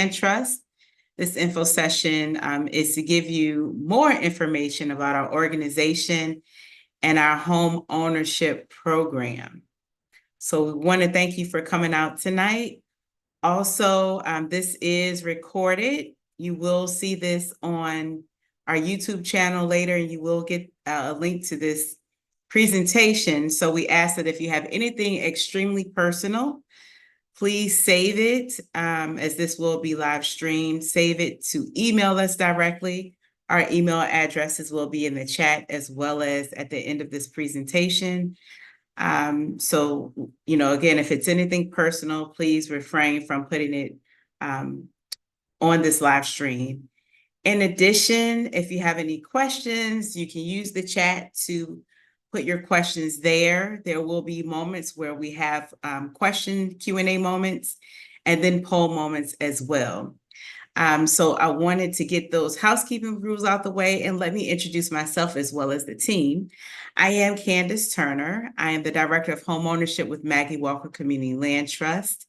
Trust. This info session is to give you more information about our organization and our home ownership program. So we want to thank you for coming out tonight. Also, this is recorded. You will see this on our YouTube channel later, and you will get a link to this presentation. So we ask that if you have anything extremely personal, please save it, as this will be live streamed. Save it to email us directly. Our email addresses will be in the chat as well as at the end of this presentation. So, again, if it's anything personal, please refrain from putting it on this live stream. In addition, if you have any questions, you can use the chat to put your questions there. There will be moments where we have question Q&A moments and then poll moments as well. So I wanted to get those housekeeping rules out the way, and let me introduce myself as well as the team. I am Candace Turner. I am the Director of Home Ownership with Maggie Walker Community Land Trust.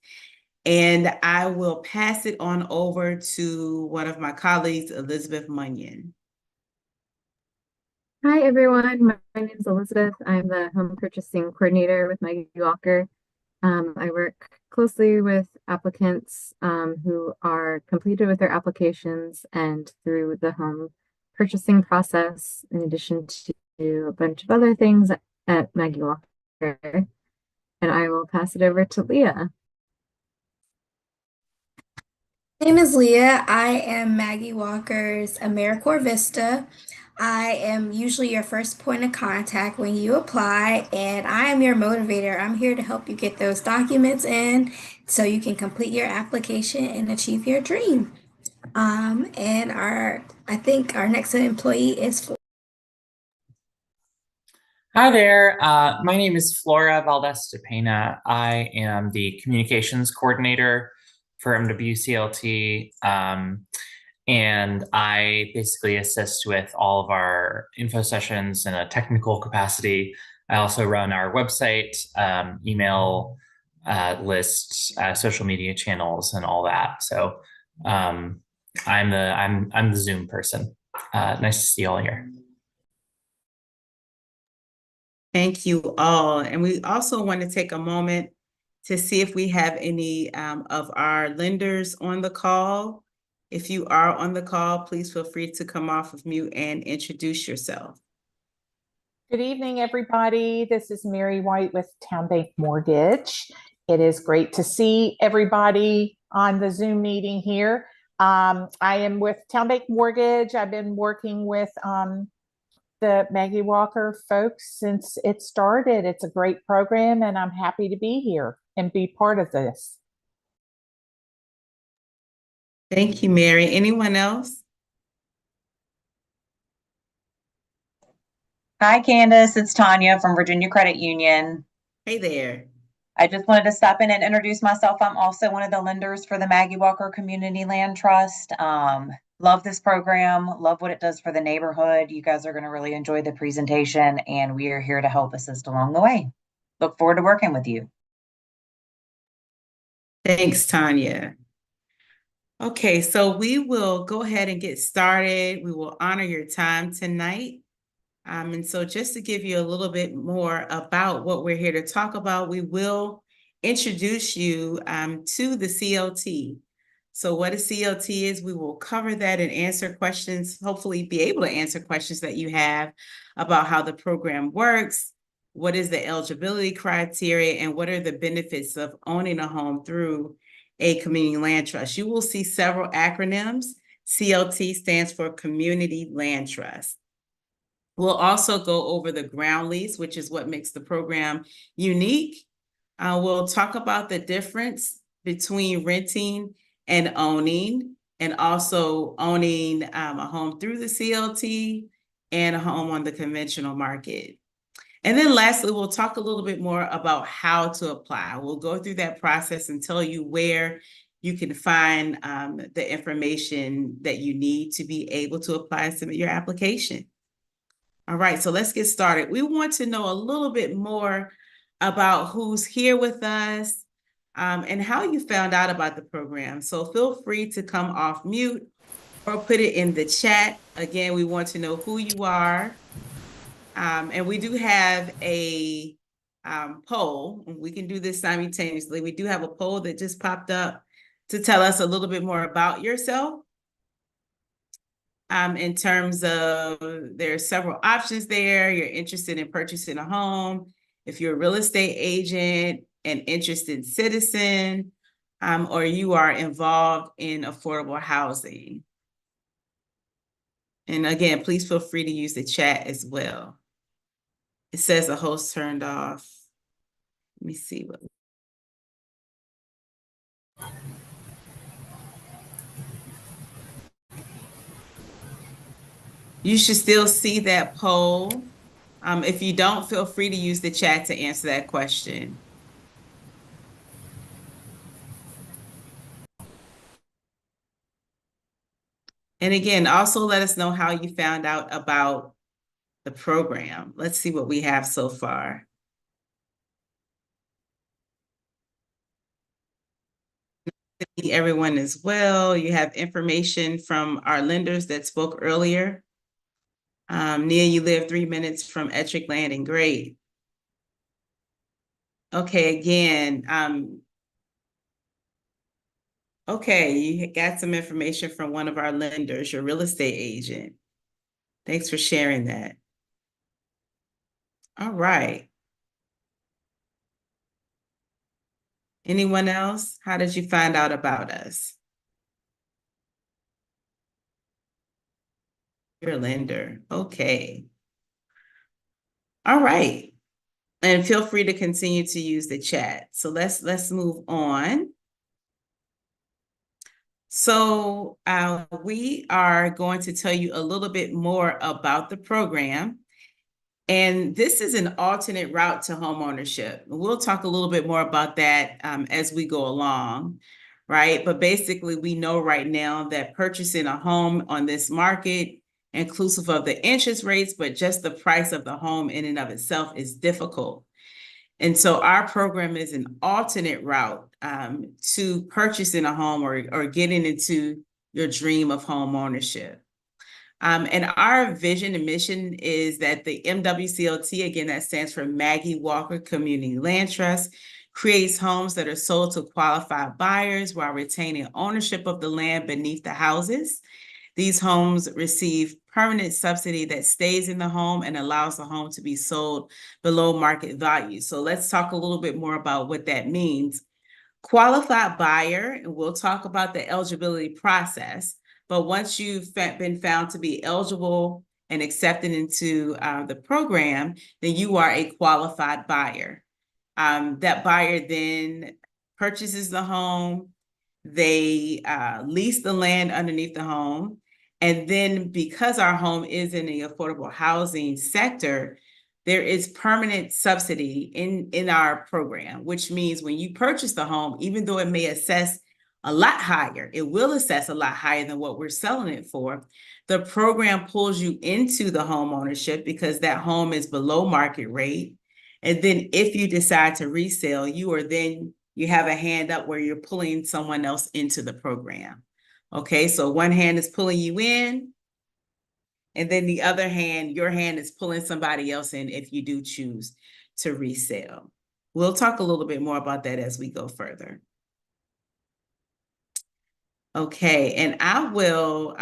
And I will pass it on over to one of my colleagues, Elizabeth Munyon. Hi, everyone. My name is Elizabeth. I'm the Home Purchasing Coordinator with Maggie Walker. I work closely with applicants who are completed with their applications and through the home purchasing process, in addition to a bunch of other things at Maggie Walker. And I will pass it over to Leah. My name is Leah. I am Maggie Walker's AmeriCorps Vista. I am usually your first point of contact when you apply, and I am your motivator. I'm here to help you get those documents in so you can complete your application and achieve your dream. And I think our next employee is Hi there. My name is Flora Valdez-Depena. I am the Communications Coordinator for MWCLT. And I basically assist with all of our info sessions in a technical capacity. I also run our website, email lists, social media channels, and all that. So I'm the Zoom person. Nice to see you all here. Thank you all. And we also want to take a moment to see if we have any of our lenders on the call. If you are on the call, please feel free to come off of mute and introduce yourself. Good evening, everybody. This is Mary White with Town Bank Mortgage. It is great to see everybody on the Zoom meeting here. I am with Town Bank Mortgage. I've been working with the Maggie Walker folks since it started. It's a great program, and I'm happy to be here and be part of this. Thank you, Mary. Anyone else? Hi, Candace. It's Tanya from Virginia Credit Union. Hey there. I just wanted to stop in and introduce myself. I'm also one of the lenders for the Maggie Walker Community Land Trust. Love this program. Love what it does for the neighborhood. You guys are going to really enjoy the presentation, and we are here to help assist along the way. Look forward to working with you. Thanks, Tanya. Okay, so we will go ahead and get started. We will honor your time tonight. And so just to give you a little bit more about what we're here to talk about, we will introduce you to the CLT. So what a CLT is, we will cover that and answer questions, hopefully be able to answer questions that you have about how the program works, what is the eligibility criteria, and what are the benefits of owning a home through a community land trust. You will see several acronyms. CLT stands for Community Land Trust. We'll also go over the ground lease, which is what makes the program unique. We'll talk about the difference between renting and owning, and also owning a home through the CLT and a home on the conventional market. And then lastly, we'll talk a little bit more about how to apply. We'll go through that process and tell you where you can find the information that you need to be able to apply and submit your application. All right, so let's get started. We want to know a little bit more about who's here with us. and how you found out about the program. So feel free to come off mute or put it in the chat. Again, we want to know who you are. And we do have a poll. We can do this simultaneously. We do have a poll that just popped up to tell us a little bit more about yourself. In terms of, there are several options there. You're interested in purchasing a home, if you're a real estate agent, an interested citizen, or you are involved in affordable housing. And again, please feel free to use the chat as well. It says the host turned off. Let me see what. You should still see that poll. If you don't, feel free to use the chat to answer that question. And again, also let us know how you found out about the program. Let's see what we have so far. Everyone as well. You have information from our lenders that spoke earlier. Nia, you live 3 minutes from Ettrick Landing. Great. Okay, again, okay, you got some information from one of our lenders, your real estate agent. Thanks for sharing that. All right. Anyone else? How did you find out about us? Your lender. Okay. All right. And feel free to continue to use the chat. So let's move on. So we are going to tell you a little bit more about the program. And this is an alternate route to homeownership. We'll talk a little bit more about that as we go along, right? But basically, we know right now that purchasing a home on this market, inclusive of the interest rates, but just the price of the home in and of itself is difficult. And so our program is an alternate route to purchasing a home or getting into your dream of home ownership. And our vision and mission is that the MWCLT, again, that stands for Maggie Walker Community Land Trust, creates homes that are sold to qualified buyers while retaining ownership of the land beneath the houses. These homes receive permanent subsidy that stays in the home and allows the home to be sold below market value. So let's talk a little bit more about what that means. Qualified buyer, and we'll talk about the eligibility process. But once you've been found to be eligible and accepted into the program, then you are a qualified buyer. That buyer then purchases the home, they lease the land underneath the home, and then because our home is in the affordable housing sector, there is permanent subsidy in our program, which means when you purchase the home, even though it may assess a lot higher, it will assess a lot higher than what we're selling it for. The program pulls you into the home ownership because that home is below market rate. And then if you decide to resell, you have a hand up where you're pulling someone else into the program. Okay, so one hand is pulling you in, and then the other hand, your hand is pulling somebody else in if you do choose to resell. We'll talk a little bit more about that as we go further. Okay, and I will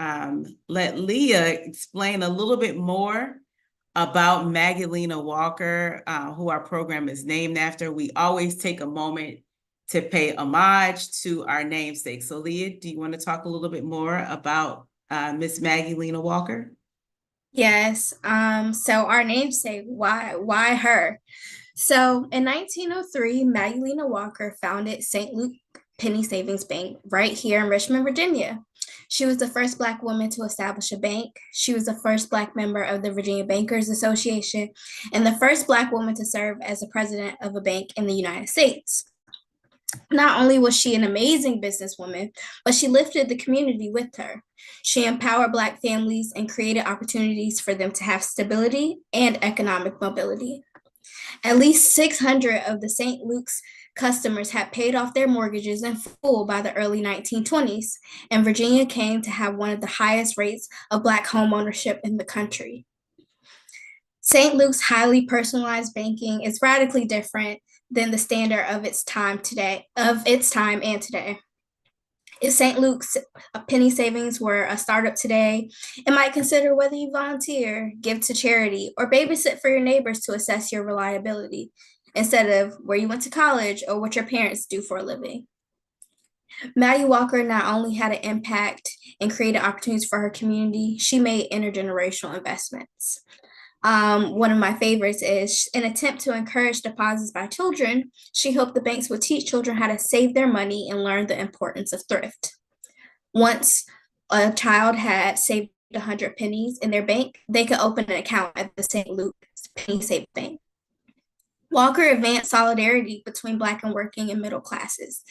let Leah explain a little bit more about Maggie Walker, who our program is named after. We always take a moment to pay homage to our namesake. So Leah, do you want to talk a little bit more about Miss Maggie Walker? Yes. So our namesake, why her? So in 1903, Maggie Walker founded St. Luke Penny Savings Bank right here in Richmond, Virginia. She was the first Black woman to establish a bank. She was the first Black member of the Virginia Bankers Association and the first Black woman to serve as the president of a bank in the United States. Not only was she an amazing businesswoman, but she lifted the community with her. She empowered Black families and created opportunities for them to have stability and economic mobility. At least 600 of the St. Luke's customers had paid off their mortgages in full by the early 1920s, and Virginia came to have one of the highest rates of Black homeownership in the country. St. Luke's highly personalized banking is radically different than the standard of its time and today. If St. Luke's penny savings were a startup today, it might consider whether you volunteer, give to charity, or babysit for your neighbors to assess your reliability, instead of where you went to college or what your parents do for a living. Maggie Walker not only had an impact and created opportunities for her community, she made intergenerational investments. One of my favorites is an attempt to encourage deposits by children. She hoped the banks would teach children how to save their money and learn the importance of thrift. Once a child had saved 100 pennies in their bank, they could open an account at the St. Luke's Penny Save Bank. Walker advanced solidarity between Black and working and middle classes.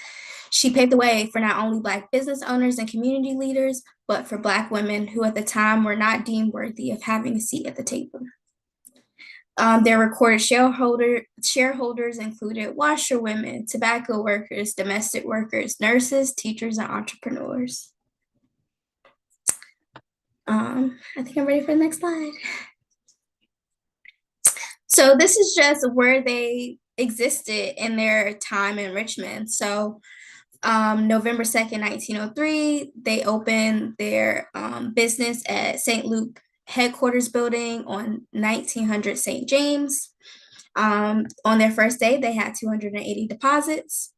She paved the way for not only Black business owners and community leaders, but for Black women who at the time were not deemed worthy of having a seat at the table. Their recorded shareholders included washerwomen, tobacco workers, domestic workers, nurses, teachers, and entrepreneurs. I think I'm ready for the next slide. So this is just where they existed in their time in Richmond. So November 2nd, 1903, they opened their business at St. Luke headquarters building on 1900 St. James. On their first day, they had 280 deposits.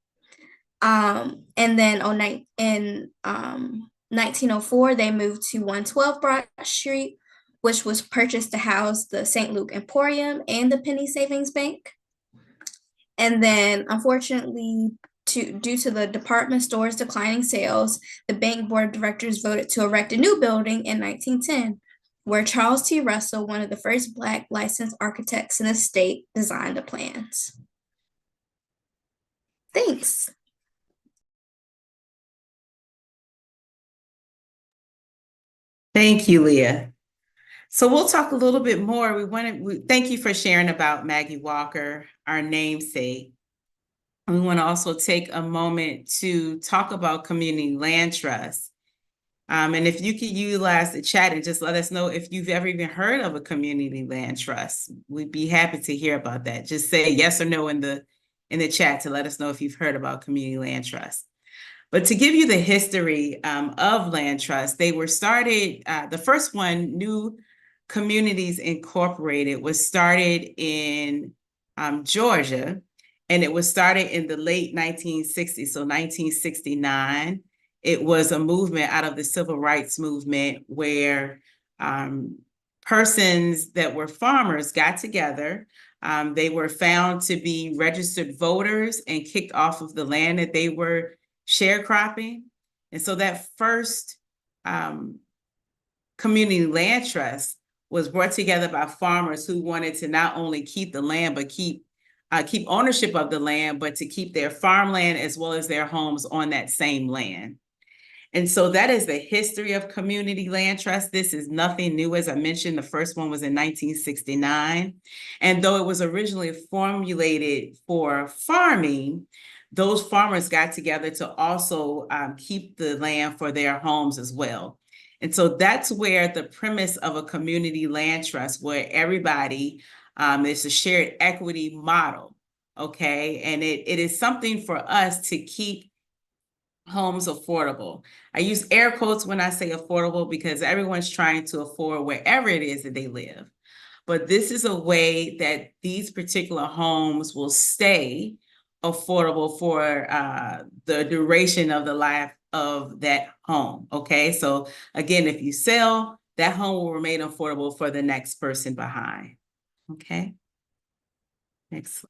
And then in 1904, they moved to 112 Broad Street, which was purchased to house the St. Luke Emporium and the Penny Savings Bank. And then, unfortunately, due to the department store's declining sales, the bank board of directors voted to erect a new building in 1910, where Charles T. Russell, one of the first Black licensed architects in the state, designed the plans. Thanks. Thank you, Leah. So we'll talk a little bit more. Thank you for sharing about Maggie Walker, our namesake. We want to also take a moment to talk about community land trust. And if you could utilize the chat and just let us know if you've ever even heard of a community land trust. We'd be happy to hear about that. Just say yes or no in the chat to let us know if you've heard about community land trust. But to give you the history of land trust, they were started, the first one, New Communities Incorporated, was started in Georgia, and it was started in the late 1960s, so 1969. It was a movement out of the civil rights movement where persons that were farmers got together. They were found to be registered voters and kicked off of the land that they were sharecropping. And so that first community land trust was brought together by farmers who wanted to not only keep the land, but keep ownership of the land, but to keep their farmland as well as their homes on that same land. And so that is the history of community land trust. This is nothing new. As I mentioned, the first one was in 1969. And though it was originally formulated for farming, those farmers got together to also keep the land for their homes as well. And so that's where the premise of a community land trust, where everybody, it's a shared equity model, okay? And it is something for us to keep homes affordable. I use air quotes when I say affordable because everyone's trying to afford wherever it is that they live. But this is a way that these particular homes will stay affordable for the duration of the life of that home, okay? So again, if you sell, that home will remain affordable for the next person behind, okay? Next.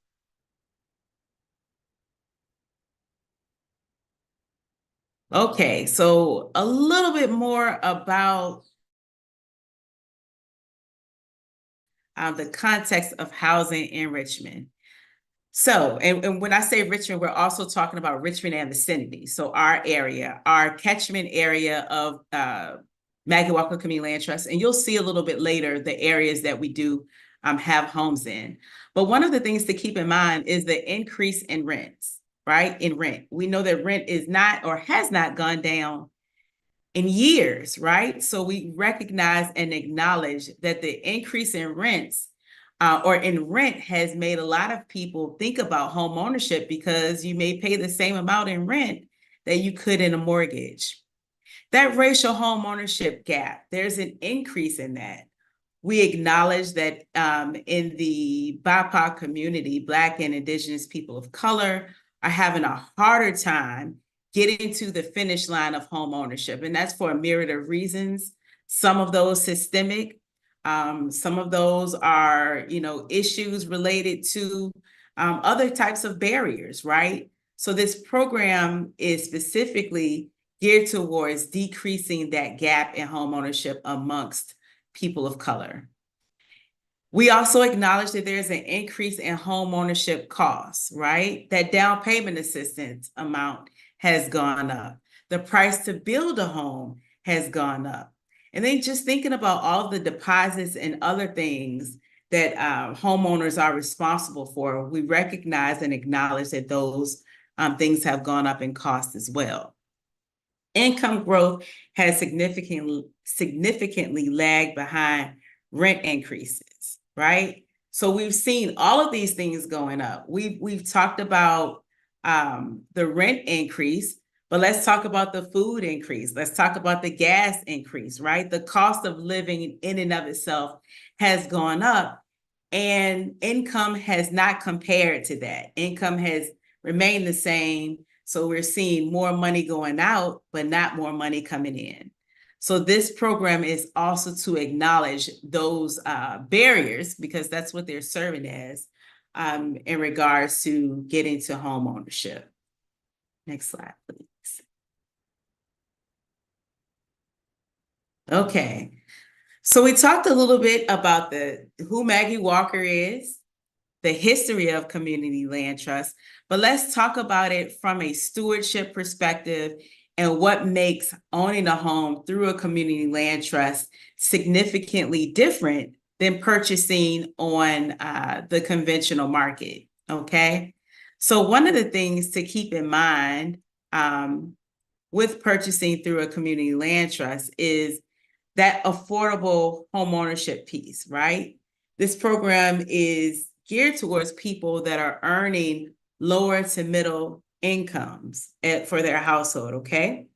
Okay, so a little bit more about the context of housing in Richmond. So, and when I say Richmond, we're also talking about Richmond and vicinity. So our area, our catchment area of Maggie Walker Community Land Trust, and you'll see a little bit later the areas that we do have homes in. But one of the things to keep in mind is the increase in rents, right? In rent. We know that rent is not or has not gone down in years, right? So we recognize and acknowledge that the increase in rents or in rent has made a lot of people think about home ownership because you may pay the same amount in rent that you could in a mortgage. That racial home ownership gap, there's an increase in that. We acknowledge that in the BIPOC community, Black and Indigenous people of color are having a harder time getting to the finish line of home ownership. And that's for a myriad of reasons. Some of those systemic, some of those are, issues related to other types of barriers, right? So this program is specifically geared towards decreasing that gap in home ownership amongst people of color. We also acknowledge that there's an increase in home ownership costs, right? That down payment assistance amount has gone up. The price to build a home has gone up. And then just thinking about all the deposits and other things that homeowners are responsible for, we recognize and acknowledge that those things have gone up in cost as well. Income growth has significantly lagged behind rent increases, right? So we've seen all of these things going up. We've talked about the rent increase, but let's talk about the food increase. Let's talk about the gas increase, right? The cost of living in and of itself has gone up, and income has not compared to that. Income has remained the same. So we're seeing more money going out, but not more money coming in. So this program is also to acknowledge those barriers, because that's what they're serving as in regards to getting to home ownership. Next slide, please. Okay, so we talked a little bit about who Maggie Walker is, the history of community land trust, but let's talk about it from a stewardship perspective and what makes owning a home through a community land trust significantly different than purchasing on the conventional market, okay? So one of the things to keep in mind with purchasing through a community land trust is that affordable home ownership piece, right? This program is geared towards people that are earning lower to middle incomes for their household, okay?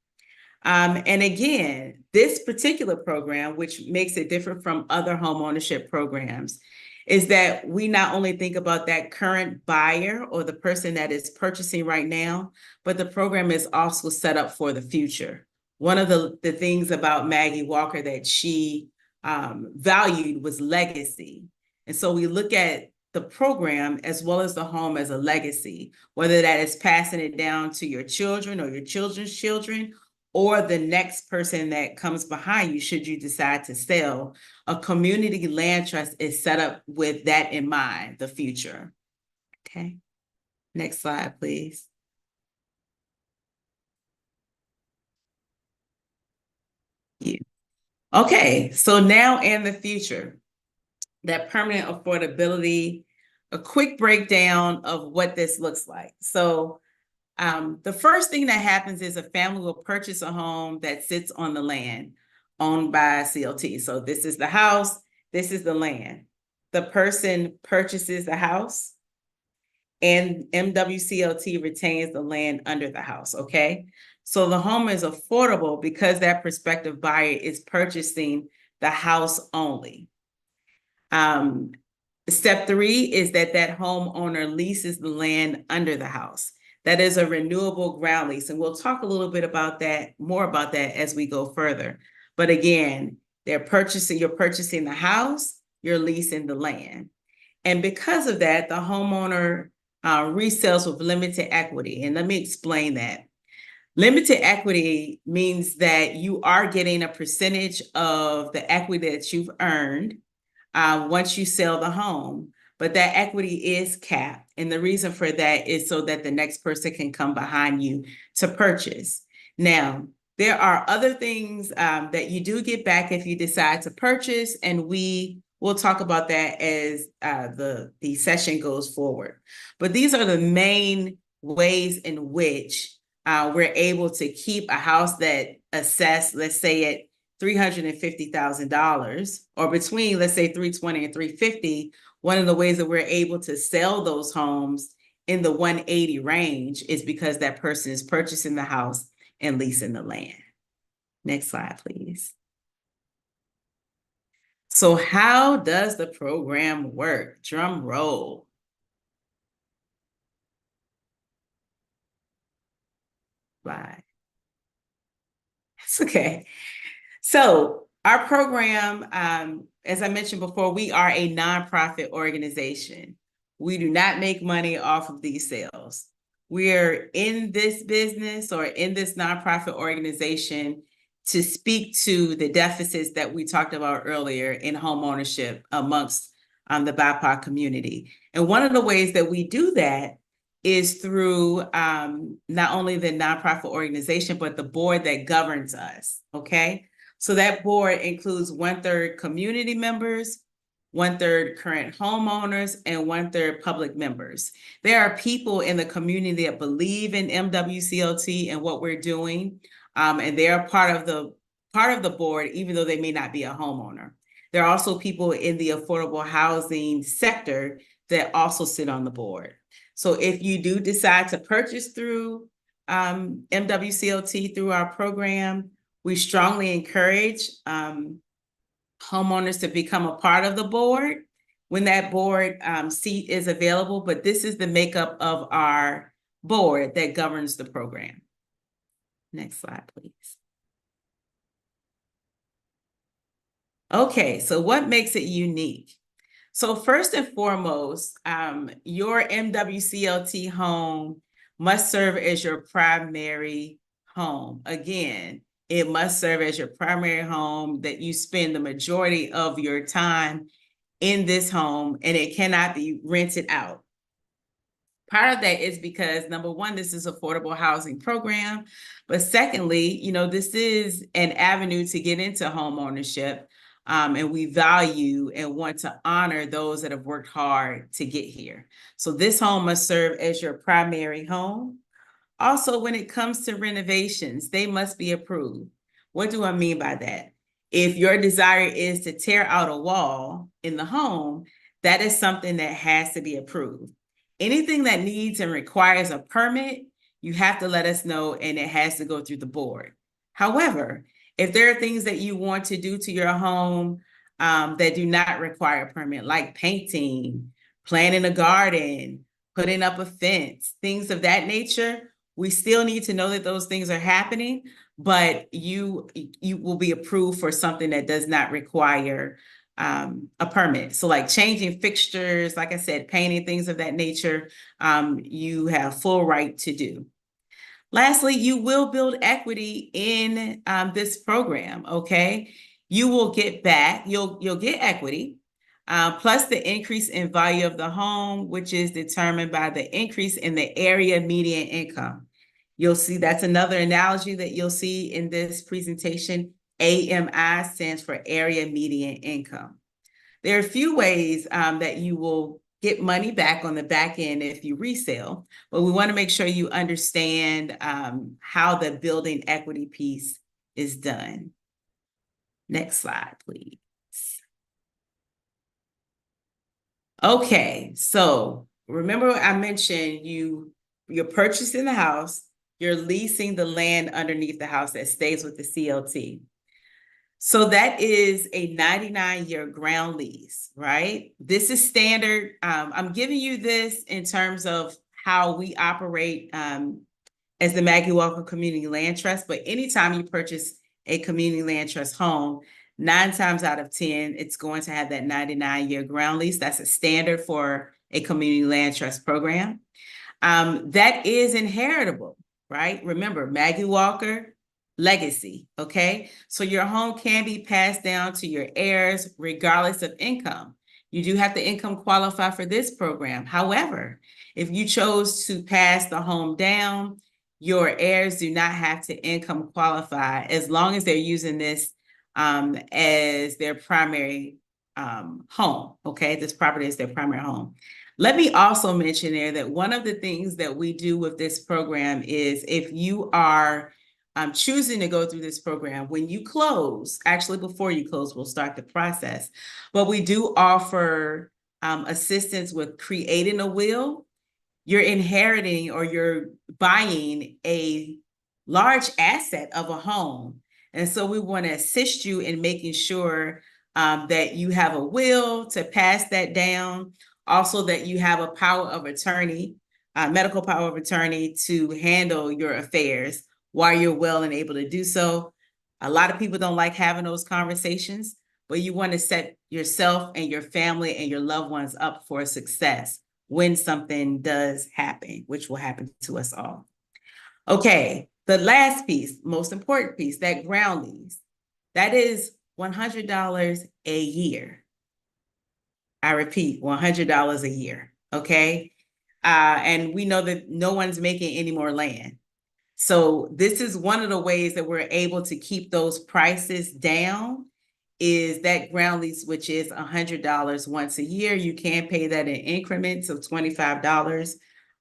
And again, this particular program, which makes it different from other home ownership programs, is that we not only think about that current buyer or the person that is purchasing right now, but the program is also set up for the future. One of the things about Maggie Walker that she valued was legacy. And so we look at the program as well as the home as a legacy, whether that is passing it down to your children or your children's children, or the next person that comes behind you should you decide to sell. A community land trust is set up with that in mind, the future. Okay, next slide, please. Okay, so now in the future, that permanent affordability, a quick breakdown of what this looks like. So the first thing that happens is a family will purchase a home that sits on the land owned by CLT. So this is the house, this is the land. The person purchases the house and MWCLT retains the land under the house, okay? So the home is affordable because that prospective buyer is purchasing the house only. Step 3 is that homeowner leases the land under the house. That is a renewable ground lease. And we'll talk a little bit about that, more about that as we go further. But again, you're purchasing the house, you're leasing the land. And because of that, the homeowner resells with limited equity. And let me explain that. Limited equity means that you are getting a percentage of the equity that you've earned once you sell the home, but that equity is capped. And the reason for that is so that the next person can come behind you to purchase. Now, there are other things that you do get back if you decide to purchase, and we we'll talk about that as the session goes forward. But these are the main ways in which we're able to keep a house that assessed, let's say, at $350,000, or between, let's say, 320 and 350. One of the ways that we're able to sell those homes in the 180 range is because that person is purchasing the house and leasing the land. Next slide, please. So how does the program work? Drum roll. Slide. It's okay. So our program, as I mentioned before, we are a nonprofit organization. We do not make money off of these sales. We're in this business or in this nonprofit organization to speak to the deficits that we talked about earlier in home ownership amongst the BIPOC community. And one of the ways that we do that is through not only the nonprofit organization, but the board that governs us, okay? So that board includes 1/3 community members, 1/3 current homeowners, and 1/3 public members. There are people in the community that believe in MWCLT and what we're doing, and they are part of the board, even though they may not be a homeowner. There are also people in the affordable housing sector that also sit on the board. So if you do decide to purchase through MWCLT through our program, we strongly encourage homeowners to become a part of the board when that board seat is available. But this is the makeup of our board that governs the program. Next slide, please. Okay, so what makes it unique? So first and foremost, your MWCLT home must serve as your primary home. Again, it must serve as your primary home, that you spend the majority of your time in this home, and it cannot be rented out. Part of that is because, number one, this is affordable housing program, but secondly, this is an avenue to get into home ownership. And we value and want to honor those that have worked hard to get here. So this home must serve as your primary home. Also, when it comes to renovations, they must be approved. What do I mean by that? If your desire is to tear out a wall in the home, that is something that has to be approved. Anything that needs and requires a permit, you have to let us know, and it has to go through the board. However, if there are things that you want to do to your home that do not require a permit, like painting, planting a garden, putting up a fence, things of that nature, we still need to know that those things are happening, but you will be approved for something that does not require a permit. So like changing fixtures, like I said, painting, things of that nature, you have full right to do. Lastly, you will build equity in this program, okay? You will get back, you'll get equity, plus the increase in value of the home, which is determined by the increase in the area median income. You'll see that's another analogy that you'll see in this presentation. AMI stands for area median income. There are a few ways that you will get money back on the back end if you resell, but we want to make sure you understand how the building equity piece is done. Next slide, please. Okay, so remember I mentioned you're purchasing the house, you're leasing the land underneath the house that stays with the CLT. So that is a 99-year ground lease, right? This is standard. I'm giving you this in terms of how we operate as the Maggie Walker Community Land Trust, but anytime you purchase a community land trust home, 9 times out of 10, it's going to have that 99-year ground lease. That's a standard for a community land trust program. That is inheritable, right? Remember, Maggie Walker, legacy, okay? So your home can be passed down to your heirs regardless of income. You do have to income qualify for this program. However, if you chose to pass the home down, your heirs do not have to income qualify as long as they're using this as their primary home, okay? This property is their primary home. Let me also mention there that one of the things that we do with this program is if you are choosing to go through this program, when you close, actually before you close, we'll start the process, but we do offer assistance with creating a will. You're inheriting or you're buying a large asset of a home. And so we want to assist you in making sure that you have a will to pass that down. Also that you have a power of attorney, medical power of attorney to handle your affairs while you're well and able to do so. A lot of people don't like having those conversations, but you want to set yourself and your family and your loved ones up for success when something does happen, which will happen to us all. Okay, the last piece, most important piece, that ground lease, that is $100 a year. I repeat, $100 a year, okay? And we know that no one's making any more land. So this is one of the ways that we're able to keep those prices down is that ground lease, which is $100 once a year. You can pay that in increments of $25,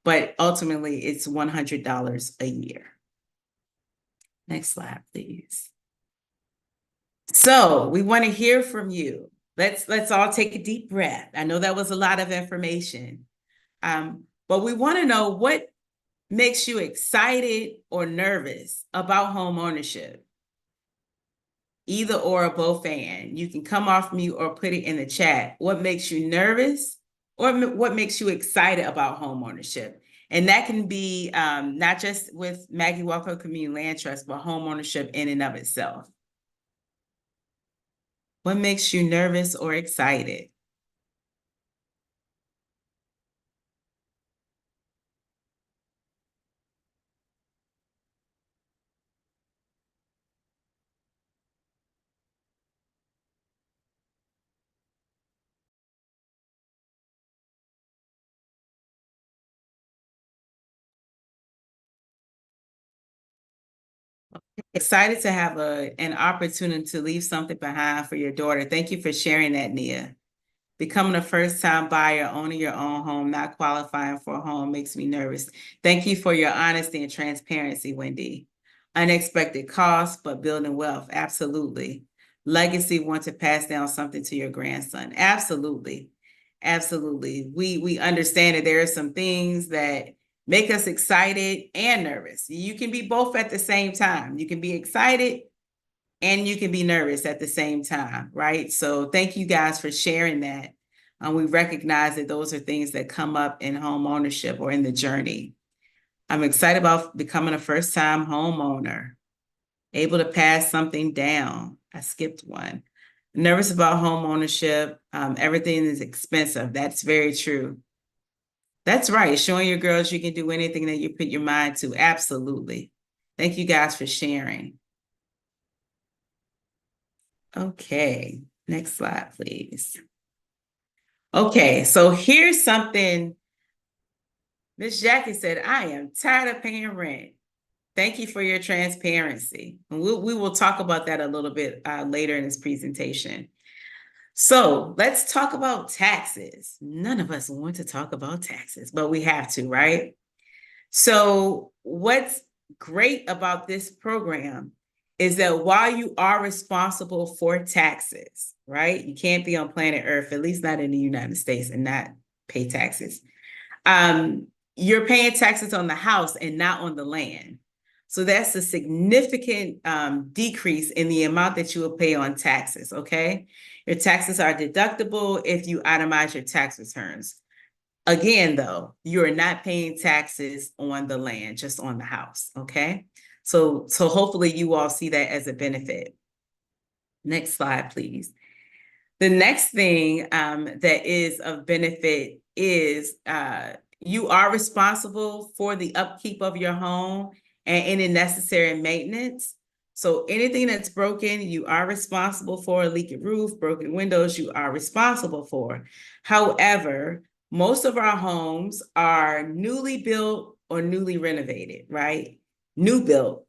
but ultimately it's $100 a year. Next slide, please. So we want to hear from you. Let's all take a deep breath. I know that was a lot of information, but we want to know what makes you excited or nervous about home ownership. Either or both, and you can come off mute or put it in the chat. What makes you nervous or what makes you excited about home ownership? And that can be not just with Maggie Walker Community Land Trust, but home ownership in and of itself. What makes you nervous or excited? Excited to have an opportunity to leave something behind for your daughter. Thank you for sharing that, Nia. Becoming a first-time buyer, owning your own home, not qualifying for a home makes me nervous. Thank you for your honesty and transparency, Wendy. Unexpected costs, but building wealth, absolutely. Legacy, want to pass down something to your grandson, absolutely. Absolutely. We understand that there are some things that make us excited and nervous. You can be both at the same time. You can be excited and you can be nervous at the same time, right? So thank you guys for sharing that. We recognize that those are things that come up in home ownership or in the journey. I'm excited about becoming a first-time homeowner, able to pass something down. I skipped one. Nervous about home ownership. Everything is expensive. That's very true. That's right. Showing your girls you can do anything that you put your mind to. Absolutely. Thank you guys for sharing. Okay, next slide, please. Okay, so here's something. Miss Jackie said, I am tired of paying rent. Thank you for your transparency. And we will talk about that a little bit later in this presentation. So let's talk about taxes. None of us want to talk about taxes, but we have to, right? So what's great about this program is that while you are responsible for taxes, right? You can't be on planet Earth, at least not in the United States, and not pay taxes. You're paying taxes on the house and not on the land. So that's a significant decrease in the amount that you will pay on taxes, okay? Your taxes are deductible if you itemize your tax returns. Again, though, you're not paying taxes on the land, just on the house, okay? So hopefully you all see that as a benefit. Next slide, please. The next thing that is of benefit is you are responsible for the upkeep of your home and any necessary maintenance. So anything that's broken, you are responsible for. Leaky roof, broken windows, you are responsible for. However, most of our homes are newly built or newly renovated, right? New built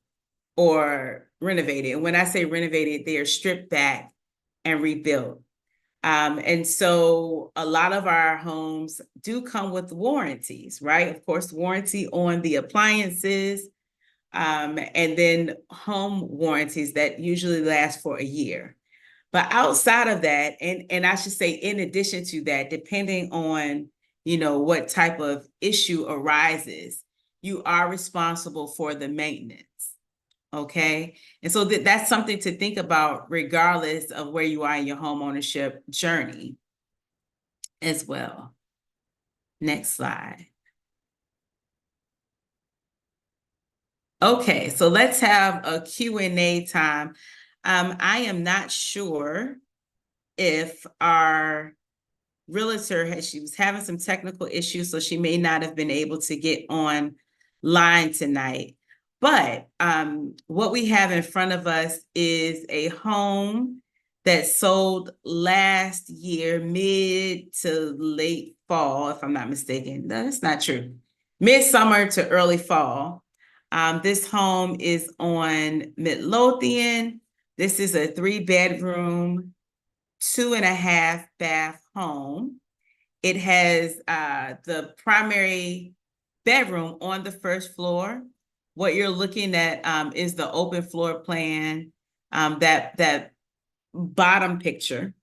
or renovated. And when I say renovated, they are stripped back and rebuilt. And so a lot of our homes do come with warranties, right? Of course, warranty on the appliances, and then home warranties that usually last for a year. But outside of that, and I should say, in addition to that, depending on, what type of issue arises, you are responsible for the maintenance. Okay. And so that's something to think about regardless of where you are in your home ownership journey as well. Next slide. Okay, so let's have a Q&A time. I am not sure if our realtor she was having some technical issues, so she may not have been able to get online tonight. But what we have in front of us is a home that sold last year, mid to late fall, if I'm not mistaken. No, that's not true. Midsummer to early fall. This home is on Midlothian. This is a 3-bedroom, 2.5 bath home. It has the primary bedroom on the first floor. What you're looking at is the open floor plan, that bottom picture.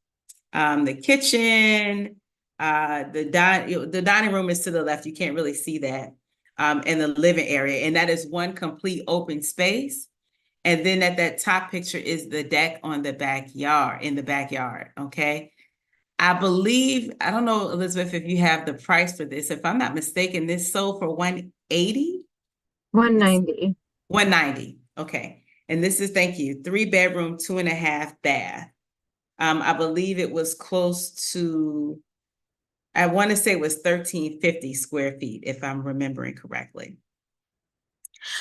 The kitchen, the dining room is to the left. You can't really see that. And the living area. And that is one complete open space. And then at that top picture is the deck on the backyard, in the backyard, okay? I believe, I don't know, Elizabeth, if you have the price for this. If I'm not mistaken, this sold for $180? $190. $190, okay. And this is, thank you, 3-bedroom, 2.5 bath. I believe it was close to, I want to say it was 1,350 square feet, if I'm remembering correctly.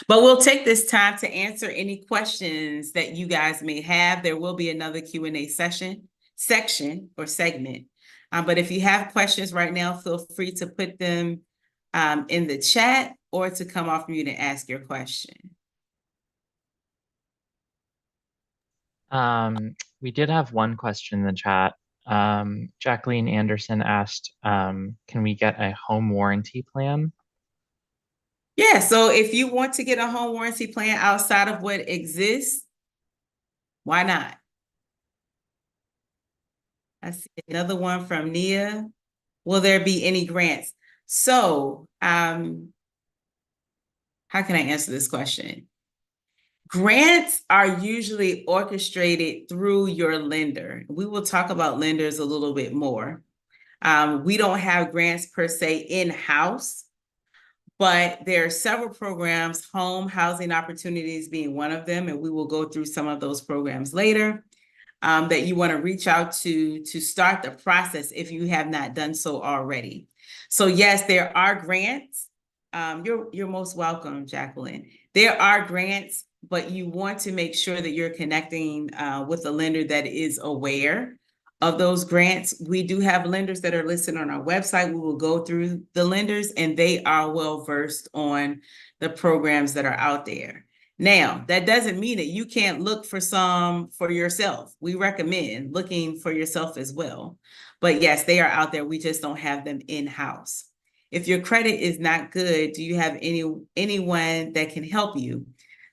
But we'll take this time to answer any questions that you guys may have. There will be another Q&A section or segment. But if you have questions right now, feel free to put them in the chat or to come off mute and ask your question. We did have one question in the chat. Jacqueline Anderson asked, can we get a home warranty plan? Yeah, so if you want to get a home warranty plan outside of what exists, why not? I see another one from Nia. Will there be any grants? So, how can I answer this question? Grants are usually orchestrated through your lender. We will talk about lenders a little bit more. We don't have grants per se in-house, but there are several programs, home housing opportunities being one of them, and we will go through some of those programs later, that you want to reach out to start the process if you have not done so already. So yes, there are grants. You're most welcome, Jacqueline. There are grants, but you want to make sure that you're connecting with a lender that is aware of those grants. We do have lenders that are listed on our website. We will go through the lenders, and they are well versed on the programs that are out there. Now, that doesn't mean that you can't look for some for yourself. We recommend looking for yourself as well. But yes, they are out there. We just don't have them in-house. If your credit is not good, do you have anyone that can help you?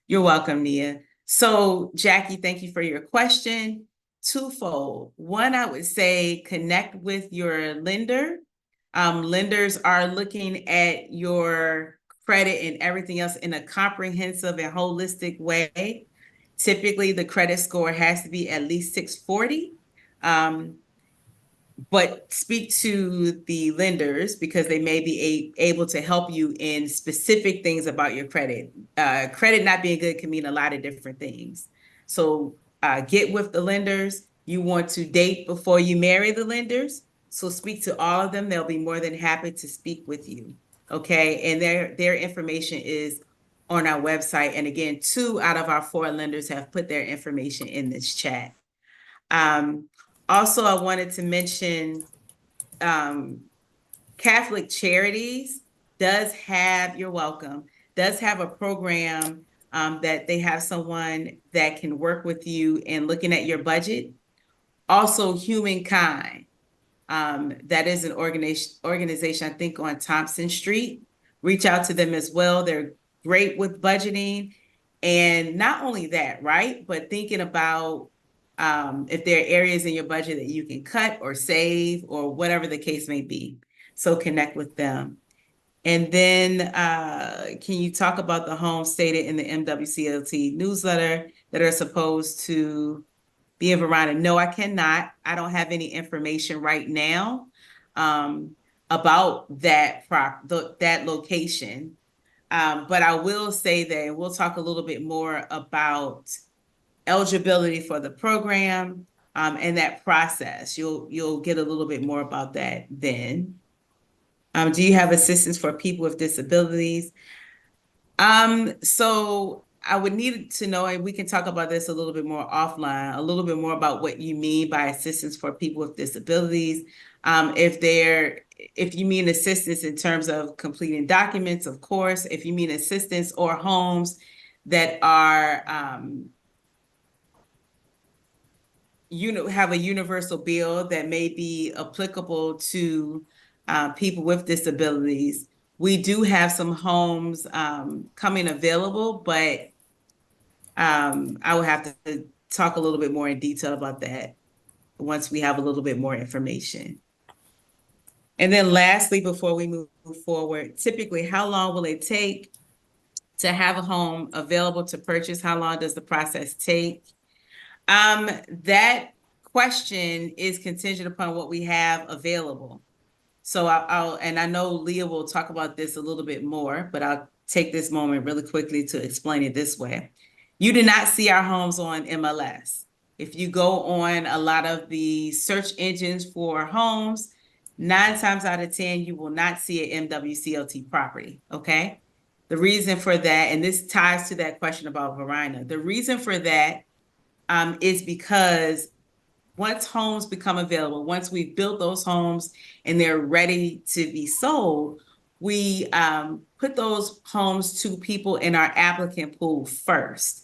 You're welcome, Nia. So, Jackie, thank you for your question. Twofold. One, I would say connect with your lender. Lenders are looking at your credit and everything else in a comprehensive and holistic way. Typically, the credit score has to be at least 640. But speak to the lenders because they may be able to help you in specific things about your credit. Credit not being good can mean a lot of different things. So get with the lenders. You want to date before you marry the lenders. So speak to all of them. They'll be more than happy to speak with you. Okay. And their information is on our website. And again, 2 out of our 4 lenders have put their information in this chat. Also, I wanted to mention Catholic Charities does have, you're welcome, does have a program that they have someone that can work with you in looking at your budget Also, Humankind. That is an organization, I think, on Thompson Street. Reach out to them as well. They're great with budgeting. And not only that, right? But thinking about if there are areas in your budget that you can cut or save or whatever the case may be. So connect with them. And then can you talk about the homes stated in the MWCLT newsletter that are supposed to be in Verona? No, I cannot. I don't have any information right now about that location. But I will say that we'll talk a little bit more about eligibility for the program and that process. You'll get a little bit more about that then. Do you have assistance for people with disabilities? So I would need to know, and we can talk about this a little bit more offline, a little bit more about what you mean by assistance for people with disabilities. If you mean assistance in terms of completing documents, of course. If you mean assistance or homes that are have a universal bill that may be applicable to people with disabilities. We do have some homes coming available, but I will have to talk a little bit more in detail about that once we have a little bit more information. And then lastly, before we move forward, typically, how long will it take to have a home available to purchase? How long does the process take? That question is contingent upon what we have available. So and I know Leah will talk about this a little bit more, but I'll take this moment really quickly to explain it this way. You do not see our homes on MLS. If you go on a lot of the search engines for homes, 9 times out of 10, you will not see an MWCLT property, okay? The reason for that, and this ties to that question about Verona, the reason for that is because once homes become available, once we've built those homes and they're ready to be sold, we put those homes to people in our applicant pool first.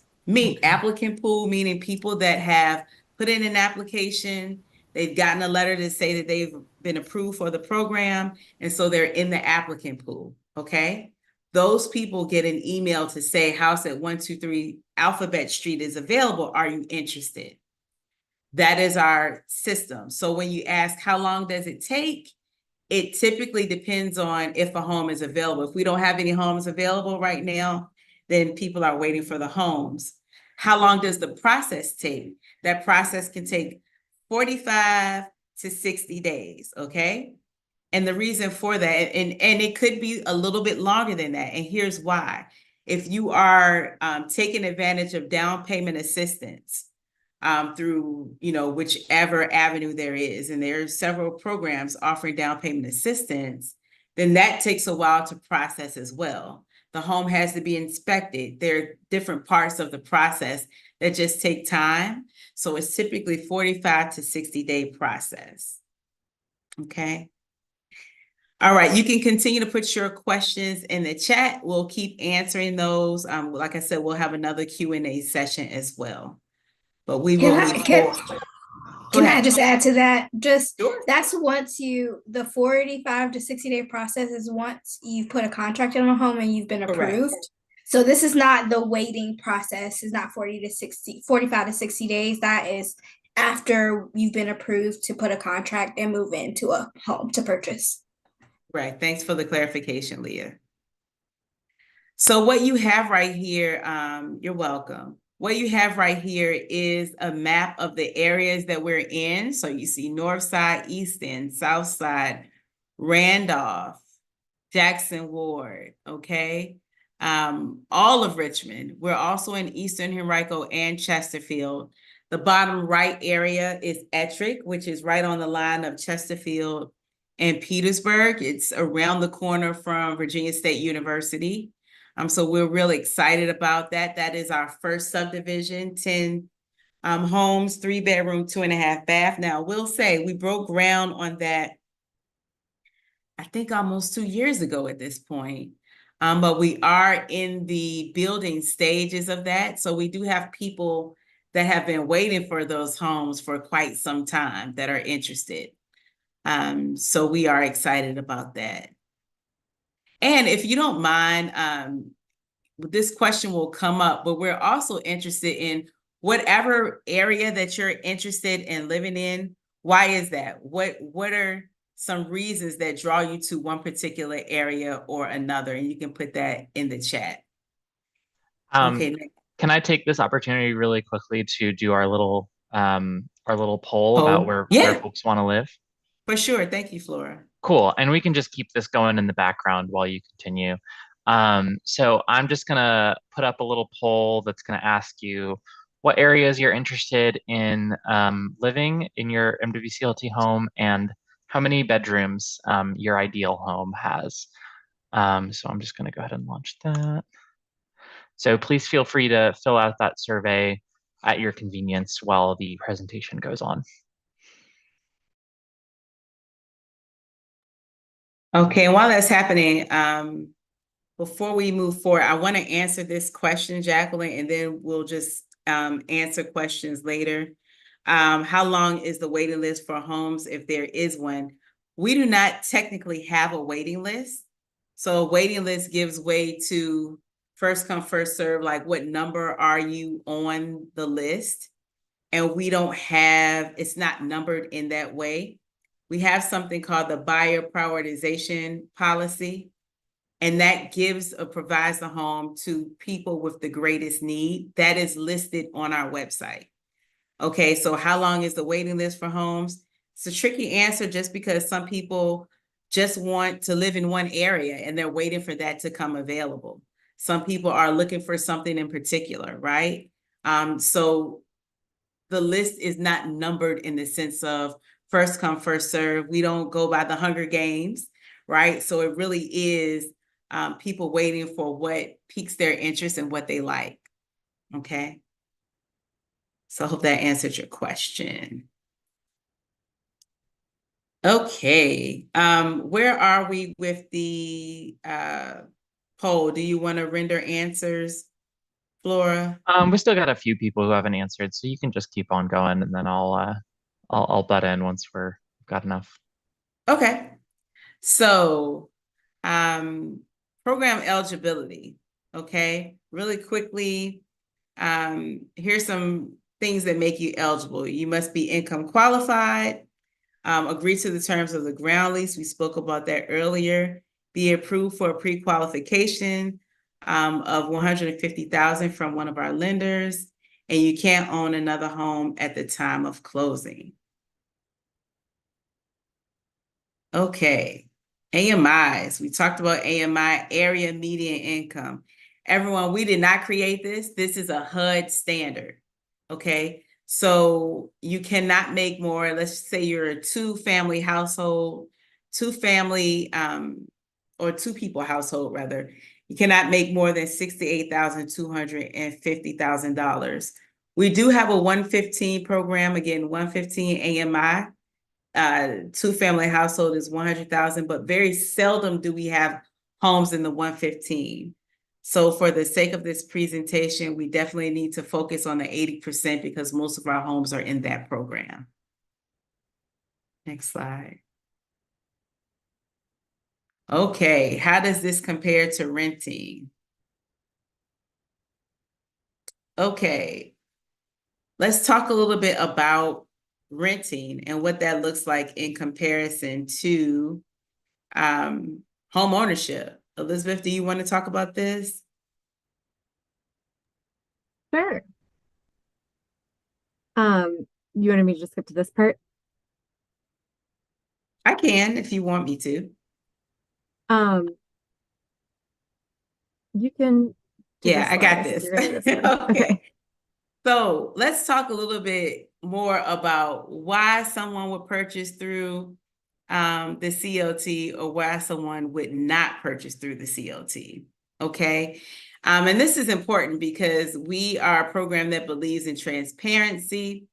Applicant pool, meaning people that have put in an application, they've gotten a letter to say that they've been approved for the program, and so they're in the applicant pool, okay? Those people get an email to say house at 123 Alphabet Street is available. Are you interested? That is our system. So when you ask how long does it take, it typically depends on if a home is available. If we don't have any homes available right now, then people are waiting for the homes. How long does the process take? That process can take 45 to 60 days, okay? And the reason for that, and it could be a little bit longer than that, and here's why. If you are taking advantage of down payment assistance through, whichever avenue there is, and there are several programs offering down payment assistance, then that takes a while to process as well. The home has to be inspected. There are different parts of the process that just take time. So it's typically 45 to 60-day process. Okay. All right, you can continue to put your questions in the chat. We'll keep answering those. Like I said, we'll have another Q&A session as well. But we will Can I just add to that? Sure. That's the 45 to 60-day process is once you've put a contract in a home and you've been approved. Correct. So this is not the waiting process. It's not 45 to 60 days. That is after you've been approved to put a contract and move into a home to purchase. Right. Thanks for the clarification, Leah. So what you have right here, you're welcome. What you have right here is a map of the areas that we're in. So you see North Side, East End, South Side, Randolph, Jackson Ward, okay? All of Richmond. We're also in Eastern Henrico and Chesterfield. The bottom right area is Ettrick, which is right on the line of Chesterfield and Petersburg. It's around the corner from Virginia State University. So we're really excited about that. That is our first subdivision, 10 homes, 3-bedroom, 2.5 bath. Now, I will say we broke ground on that, I think almost 2 years ago at this point. But we are in the building stages of that. So we do have people that have been waiting for those homes for quite some time that are interested. So we are excited about that. And if you don't mind, this question will come up, but we're also interested in whatever area that you're interested in living in. Why is that? What are some reasons that draw you to one particular area or another? And you can put that in the chat. Okay. Can I take this opportunity really quickly to do our little poll about where folks want to live? For sure. Thank you, Flora. Cool. And we can just keep this going in the background while you continue. So I'm just gonna put up a little poll that's gonna ask you what areas you're interested in living in your MWCLT home and how many bedrooms your ideal home has. So I'm just gonna go ahead and launch that. So please feel free to fill out that survey at your convenience while the presentation goes on. Okay, while that's happening, before we move forward, I want to answer this question, Jacqueline, and then we'll just answer questions later. How long is the waiting list for homes if there is one? We do not technically have a waiting list. So a waiting list gives way to first come, first serve, like what number are you on the list? And we don't have, it's not numbered in that way. We have something called the buyer prioritization policy, and that gives or provides the home to people with the greatest need. That is listed on our website. Okay, so how long is the waiting list for homes? It's a tricky answer just because some people just want to live in one area and they're waiting for that to come available. Some people are looking for something in particular, right? So the list is not numbered in the sense of first come, first serve. We don't go by the Hunger Games, right? So it really is people waiting for what piques their interest and what they like, okay? So I hope that answered your question. Okay, where are we with the poll? Do you want to render answers, Flora? We still got a few people who haven't answered, so you can just keep on going, and then I'll butt in once we've got enough. Okay, so program eligibility. Okay, really quickly, here's some things that make you eligible. You must be income qualified, agree to the terms of the ground lease. We spoke about that earlier. Be approved for a pre-qualification of $150,000 from one of our lenders, and you can't own another home at the time of closing. Okay, AMIs. We talked about AMI, area median income. Everyone, we did not create this. This is a HUD standard, okay? So you cannot make more, let's say you're a two-family household, or two-people household rather. You cannot make more than $68,250,000. We do have a 115 program, again, 115 AMI. Two-family household is 100,000, but very seldom do we have homes in the 115. So for the sake of this presentation, we definitely need to focus on the 80% because most of our homes are in that program. Next slide. Okay, how does this compare to renting? Okay, let's talk a little bit about renting and what that looks like in comparison to home ownership. Elizabeth, do you want to talk about this? Sure. You wanted me to just skip to this part? I can if you want me to. You can. Yeah, I got this. Okay. Okay. So let's talk a little bit more about why someone would purchase through the CLT or why someone would not purchase through the CLT. Okay. And this is important because we are a program that believes in transparency.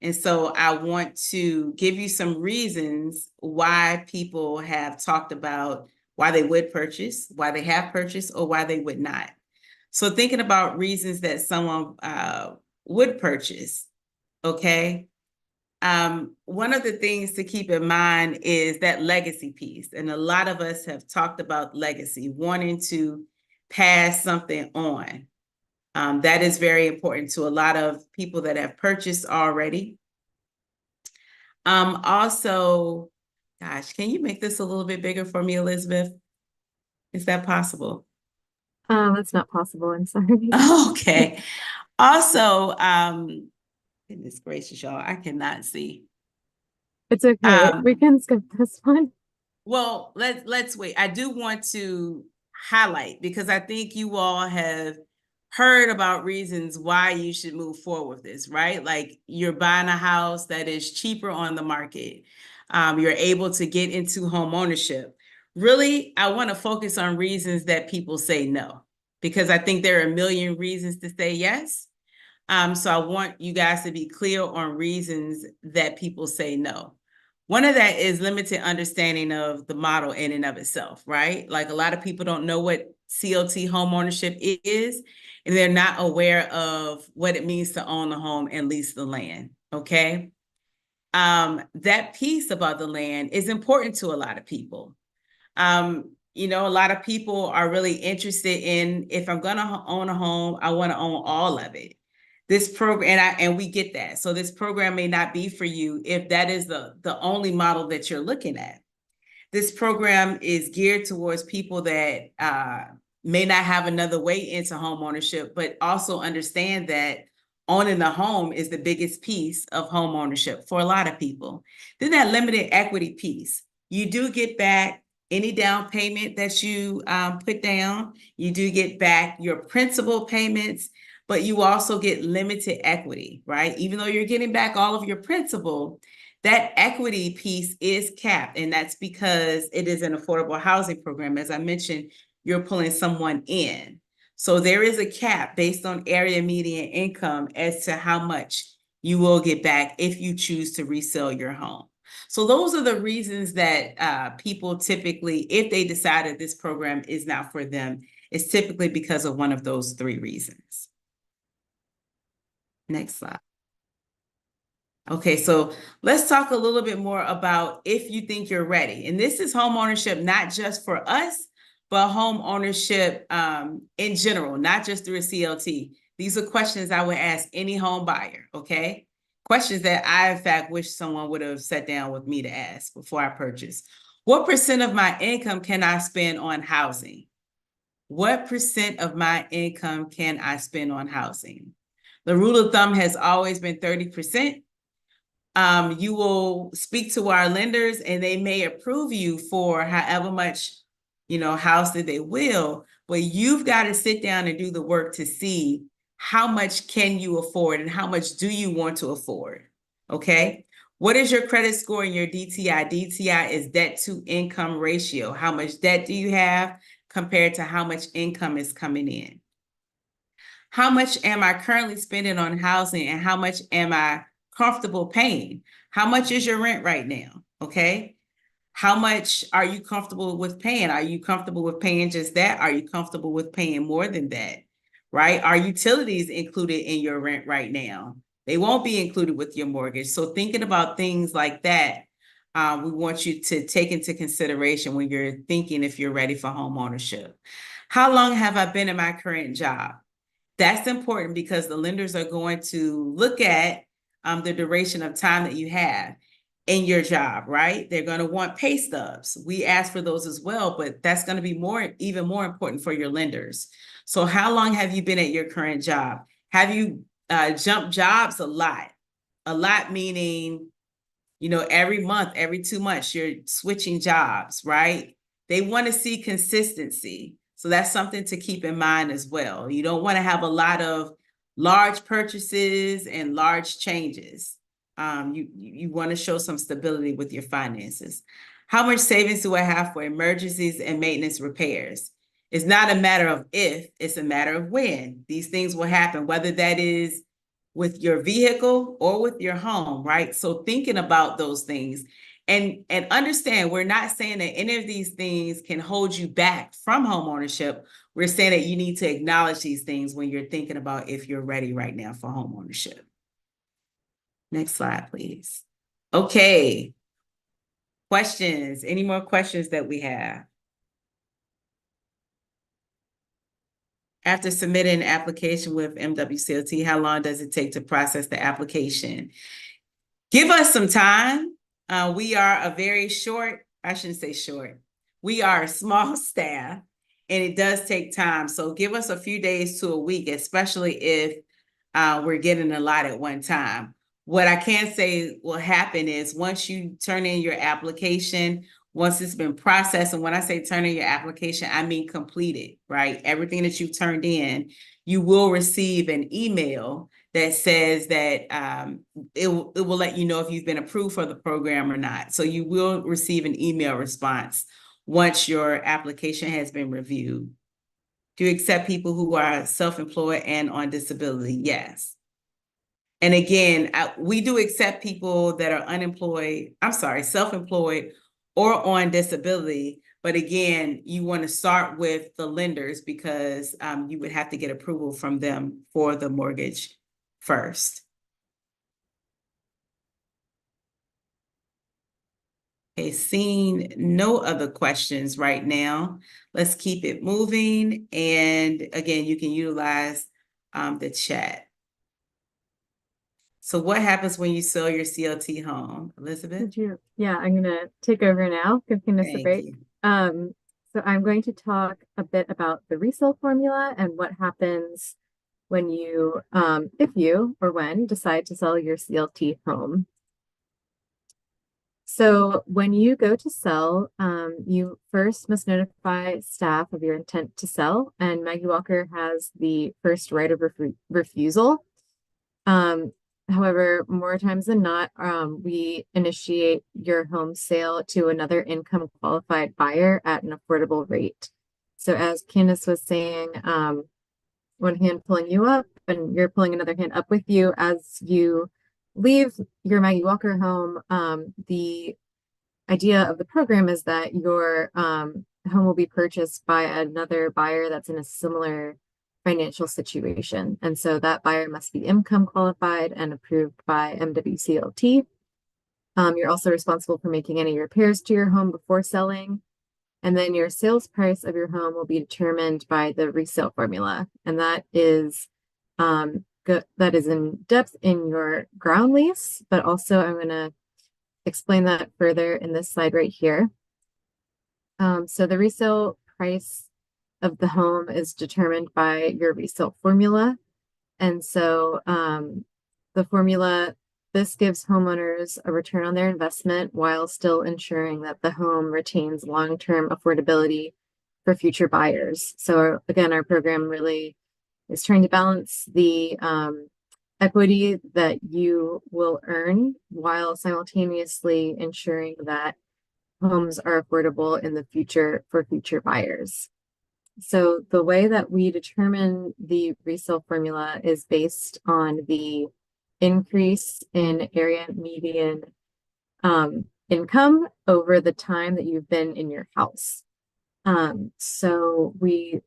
And so I want to give you some reasons why people have talked about why they would purchase, why they have purchased, or why they would not. So thinking about reasons that someone would purchase, okay? One of the things to keep in mind is that legacy piece. And a lot of us have talked about legacy, wanting to pass something on. That is very important to a lot of people that have purchased already. Also, gosh, can you make this a little bit bigger for me, Elizabeth? Is that possible? That's not possible. I'm sorry. Okay. Also, goodness gracious, y'all, I cannot see. It's okay. We can skip this one. Well, let's wait. I do want to highlight, because I think you all have heard about reasons why you should move forward with this, right? Like, you're buying a house that is cheaper on the market. You're able to get into home ownership. Really, I want to focus on reasons that people say no, because I think there are a million reasons to say yes. So I want you guys to be clear on reasons that people say no. One of that is limited understanding of the model in and of itself, right? Like, a lot of people don't know what CLT home ownership is, and they're not aware of what it means to own the home and lease the land, okay? That piece about the land is important to a lot of people. You know, a lot of people are really interested in, if I'm gonna own a home, I want to own all of it. This program, and we get that. So this program may not be for you if that is the only model that you're looking at. This program is geared towards people that may not have another way into home ownership, but also understand that owning a home is the biggest piece of home ownership for a lot of people. Then that limited equity piece. You do get back any down payment that you put down. You do get back your principal payments, but you also get limited equity, right? Even though you're getting back all of your principal, that equity piece is capped, and that's because it is an affordable housing program. As I mentioned, you're pulling someone in. So there is a cap based on area median income as to how much you will get back if you choose to resell your home. So those are the reasons that people typically, if they decided this program is not for them, it's typically because of one of those three reasons. Next slide. Okay, so let's talk a little bit more about if you think you're ready. And this is home ownership, not just for us, but home ownership in general, not just through a CLT. These are questions I would ask any home buyer, okay? Questions that I, in fact, wish someone would have sat down with me to ask before I purchase. What percent of my income can I spend on housing? What percent of my income can I spend on housing? The rule of thumb has always been 30%. You will speak to our lenders and they may approve you for however much, you know, house that they will, but you've got to sit down and do the work to see how much can you afford and how much do you want to afford, okay? What is your credit score and your DTI? DTI is debt to income ratio. How much debt do you have compared to how much income is coming in? How much am I currently spending on housing and how much am I comfortable paying? How much is your rent right now? Okay. How much are you comfortable with paying? Are you comfortable with paying just that? Are you comfortable with paying more than that? Right? Are utilities included in your rent right now? They won't be included with your mortgage. So thinking about things like that, we want you to take into consideration when you're thinking if you're ready for home ownership. How long have I been in my current job? That's important because the lenders are going to look at the duration of time that you have in your job, right? They're going to want pay stubs. We ask for those as well, but that's going to be even more important for your lenders. So how long have you been at your current job? Have you jumped jobs a lot? A lot meaning, you know, every month, every 2 months, you're switching jobs, right? They want to see consistency. So that's something to keep in mind as well. You don't want to have a lot of large purchases and large changes. You want to show some stability with your finances. How much savings do I have for emergencies and maintenance repairs? It's not a matter of if, it's a matter of when. These things will happen, whether that is with your vehicle or with your home, right? So thinking about those things and understand, we're not saying that any of these things can hold you back from home ownership. we're saying that you need to acknowledge these things when you're thinking about if you're ready right now for home ownership. Next slide, please. Okay. Questions? Any more questions that we have? After submitting an application with MWCLT, how long does it take to process the application? Give us some time. We are a very short, I shouldn't say short. We are a small staff and it does take time. So give us a few days to a week, especially if we're getting a lot at one time. What I can say will happen is once you turn in your application, once it's been processed, and when I say turn in your application, I mean completed, right? Everything that you've turned in, you will receive an email that says that it will let you know if you've been approved for the program or not. So you will receive an email response once your application has been reviewed. Do you accept people who are self-employed and on disability? Yes. And again, we do accept people that are self-employed or on disability. But again, you want to start with the lenders because you would have to get approval from them for the mortgage first. Okay, seeing no other questions right now, let's keep it moving. And again, you can utilize the chat. So what happens when you sell your CLT home, Elizabeth? Yeah, I'm gonna take over now. Give us a break. You. So I'm going to talk a bit about the resale formula and what happens when you, if you or when decide to sell your CLT home. So when you go to sell, you first must notify staff of your intent to sell, and Maggie Walker has the first right of refusal. However, more times than not, we initiate your home sale to another income qualified buyer at an affordable rate. So as Candace was saying, one hand pulling you up and you're pulling another hand up with you as you leave your Maggie Walker home. The idea of the program is that your home will be purchased by another buyer that's in a similar financial situation. And so that buyer must be income qualified and approved by MWCLT. You're also responsible for making any repairs to your home before selling. And then your sales price of your home will be determined by the resale formula. And that is that is in depth in your ground lease, but also I'm going to explain that further in this slide right here. So the resale price of the home is determined by your resale formula. And so the formula, this gives homeowners a return on their investment while still ensuring that the home retains long-term affordability for future buyers. So again, our program really is trying to balance the equity that you will earn while simultaneously ensuring that homes are affordable in the future for future buyers. So the way that we determine the resale formula is based on the increase in area median income over the time that you've been in your house. So we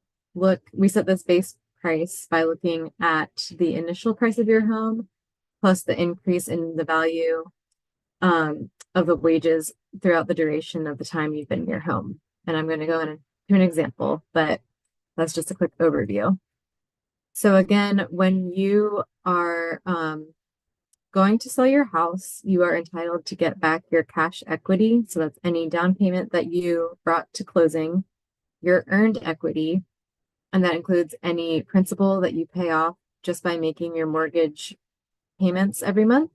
set this base price by looking at the initial price of your home plus the increase in the value of the wages throughout the duration of the time you've been in your home. And I'm going to go into an example, but that's just a quick overview. So again, when you are going to sell your house, you are entitled to get back your cash equity. So that's any down payment that you brought to closing, your earned equity, and that includes any principal that you pay off just by making your mortgage payments every month.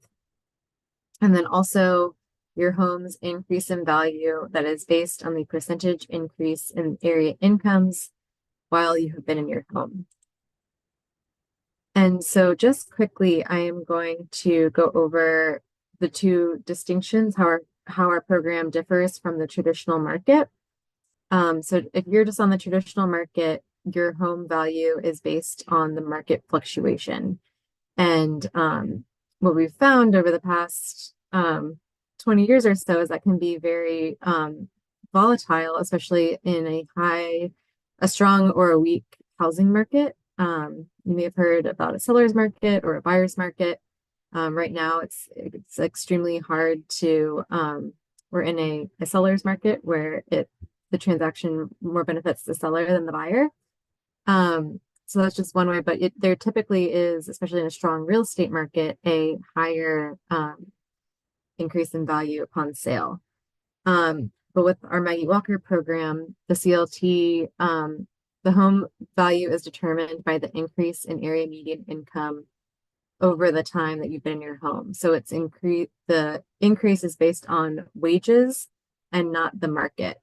And then also your home's increase in value that is based on the percentage increase in area incomes while you have been in your home. And so just quickly, I am going to go over the two distinctions, how our program differs from the traditional market. So if you're just on the traditional market, your home value is based on the market fluctuation. And what we've found over the past 20 years or so is that can be very volatile, especially in a high a strong or a weak housing market. You may have heard about a seller's market or a buyer's market. Right now, it's extremely hard to. We're in a seller's market where the transaction more benefits the seller than the buyer. So that's just one way, but there typically is, especially in a strong real estate market, a higher increase in value upon sale. But with our Maggie Walker program, the CLT, the home value is determined by the increase in area median income over the time that you've been in your home. So the increase is based on wages and not the market.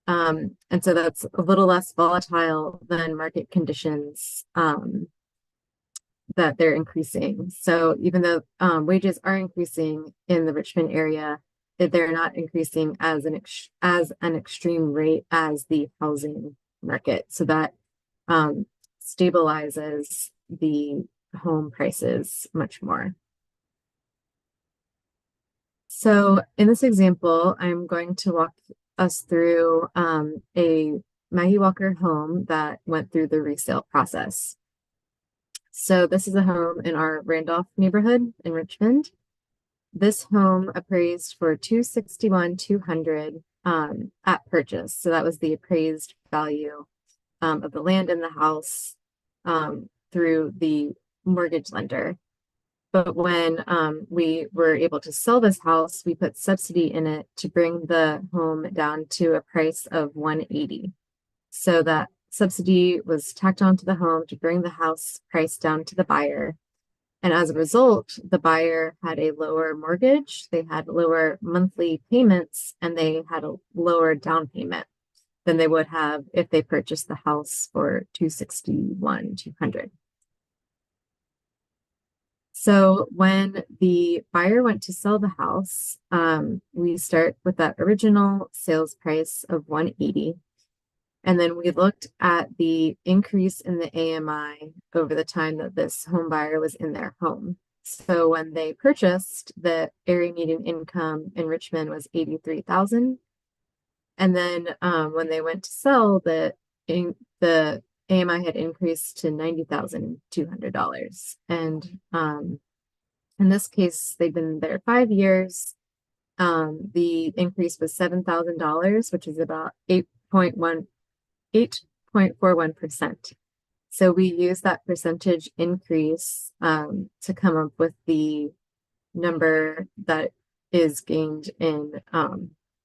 And so that's a little less volatile than market conditions that they're increasing. So even though wages are increasing in the Richmond area, they're not increasing as an extreme rate as the housing market. So that stabilizes the home prices much more. So in this example, I'm going to walk us through a Maggie Walker home that went through the resale process. So this is a home in our Randolph neighborhood in Richmond. This home appraised for $261,200 at purchase. So that was the appraised value of the land and the house through the mortgage lender. But when we were able to sell this house, we put subsidy in it to bring the home down to a price of $180,000. So that subsidy was tacked onto the home to bring the house price down to the buyer. And as a result, the buyer had a lower mortgage, they had lower monthly payments, and they had a lower down payment than they would have if they purchased the house for $261,200. So when the buyer went to sell the house, we start with that original sales price of $180,000. And then we looked at the increase in the AMI over the time that this home buyer was in their home. So when they purchased, the area median income in Richmond was $83,000. And then when they went to sell, the AMI had increased to $90,200. And in this case, they've been there 5 years. The increase was $7,000, which is about 8.41%. So we use that percentage increase to come up with the number that is gained in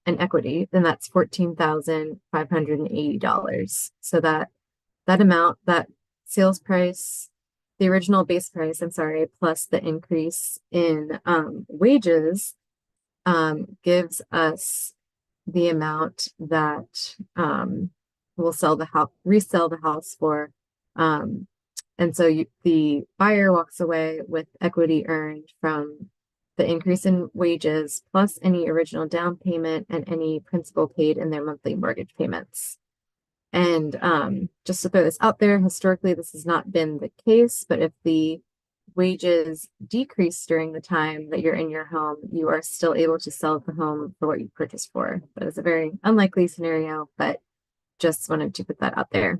equity, then that's $14,580. So that amount, that sales price, the original base price, plus the increase in wages gives us the amount that we'll resell the house for. And so the buyer walks away with equity earned from the increase in wages plus any original down payment and any principal paid in their monthly mortgage payments. And just to throw this out there, historically, this has not been the case, but if the wages decrease during the time that you're in your home, you are still able to sell the home for what you purchased for. That is a very unlikely scenario, but just wanted to put that out there.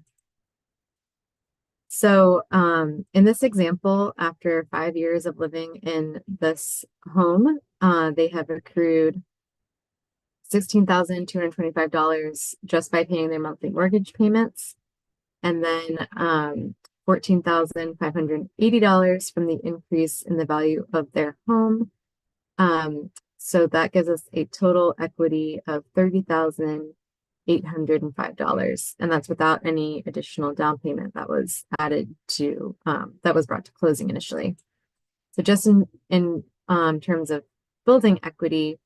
So in this example, after 5 years of living in this home, they have accrued $16,225 just by paying their monthly mortgage payments, and then $14,580 from the increase in the value of their home. So that gives us a total equity of $30,805, and that's without any additional down payment that was added to that was brought to closing initially. So just in terms of building equity,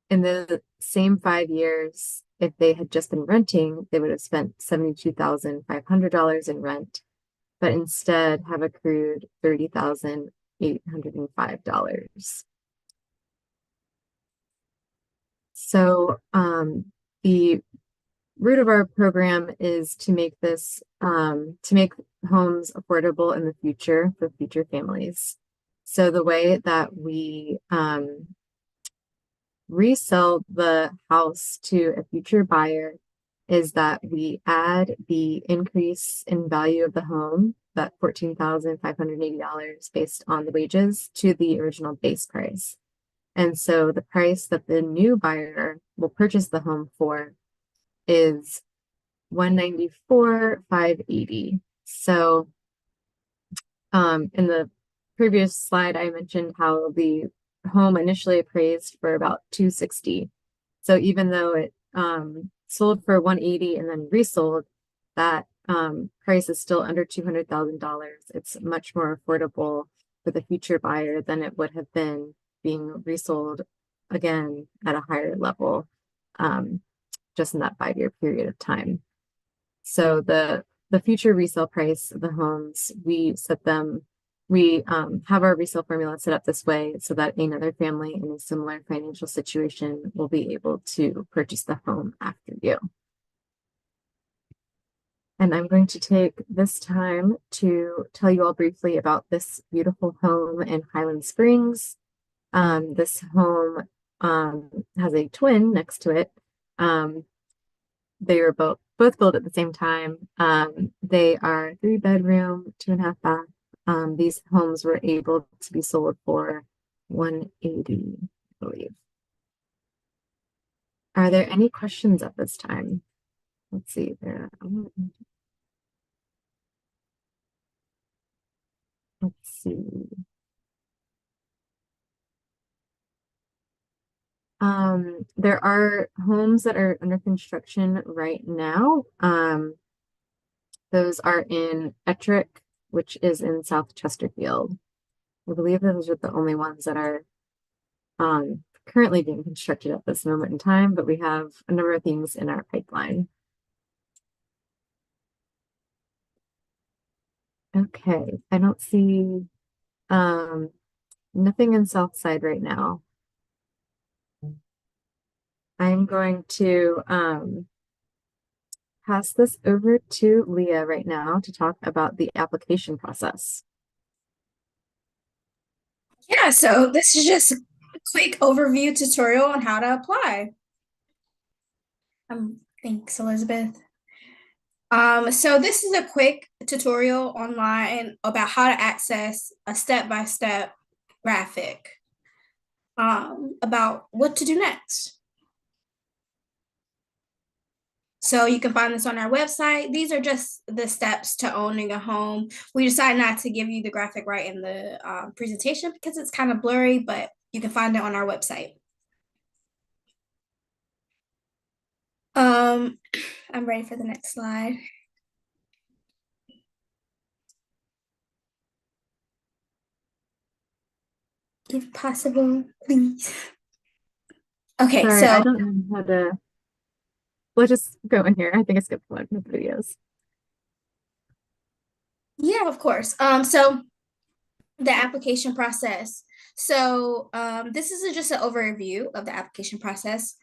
in the same 5 years, if they had just been renting, they would have spent $72,500 in rent, but instead have accrued $30,805. So the root of our program is to make this to make homes affordable in the future for future families. So the way that we resell the house to a future buyer is that we add the increase in value of the home, that $14,580 based on the wages, to the original base price. And so the price that the new buyer will purchase the home for is $194,580. So in the previous slide, I mentioned how the home initially appraised for about $260. So even though it sold for $180 and then resold, that price is still under $200,000. It's much more affordable for the future buyer than it would have been being resold again at a higher level, just in that 5-year period of time. So the future resale price of the homes, we have our resale formula set up this way so that another family in a similar financial situation will be able to purchase the home after you. And I'm going to take this time to tell you all briefly about this beautiful home in Highland Springs. This home has a twin next to it. They were both built at the same time. They are 3-bedroom, 2.5 bath. These homes were able to be sold for $180, I believe. Are there any questions at this time? Let's see there. Let's see. There are homes that are under construction right now. Those are in Ettrick, which is in South Chesterfield. I believe those are the only ones that are currently being constructed at this moment in time, but we have a number of things in our pipeline. Okay, I don't see nothing in Southside right now. I'm going to pass this over to Leah right now to talk about the application process. Yeah, so this is just a quick overview tutorial on how to apply. Thanks, Elizabeth. So this is a quick tutorial online about how to access a step-by-step graphic about what to do next. So you can find this on our website. These are just the steps to owning a home. We decided not to give you the graphic right in the presentation because it's kind of blurry, but you can find it on our website. I'm ready for the next slide. If possible, please. Okay, Sorry, so I don't know how to. We'll just go in here. I think I skipped one of the videos. yeah, of course. So the application process. So this is just an overview of the application process.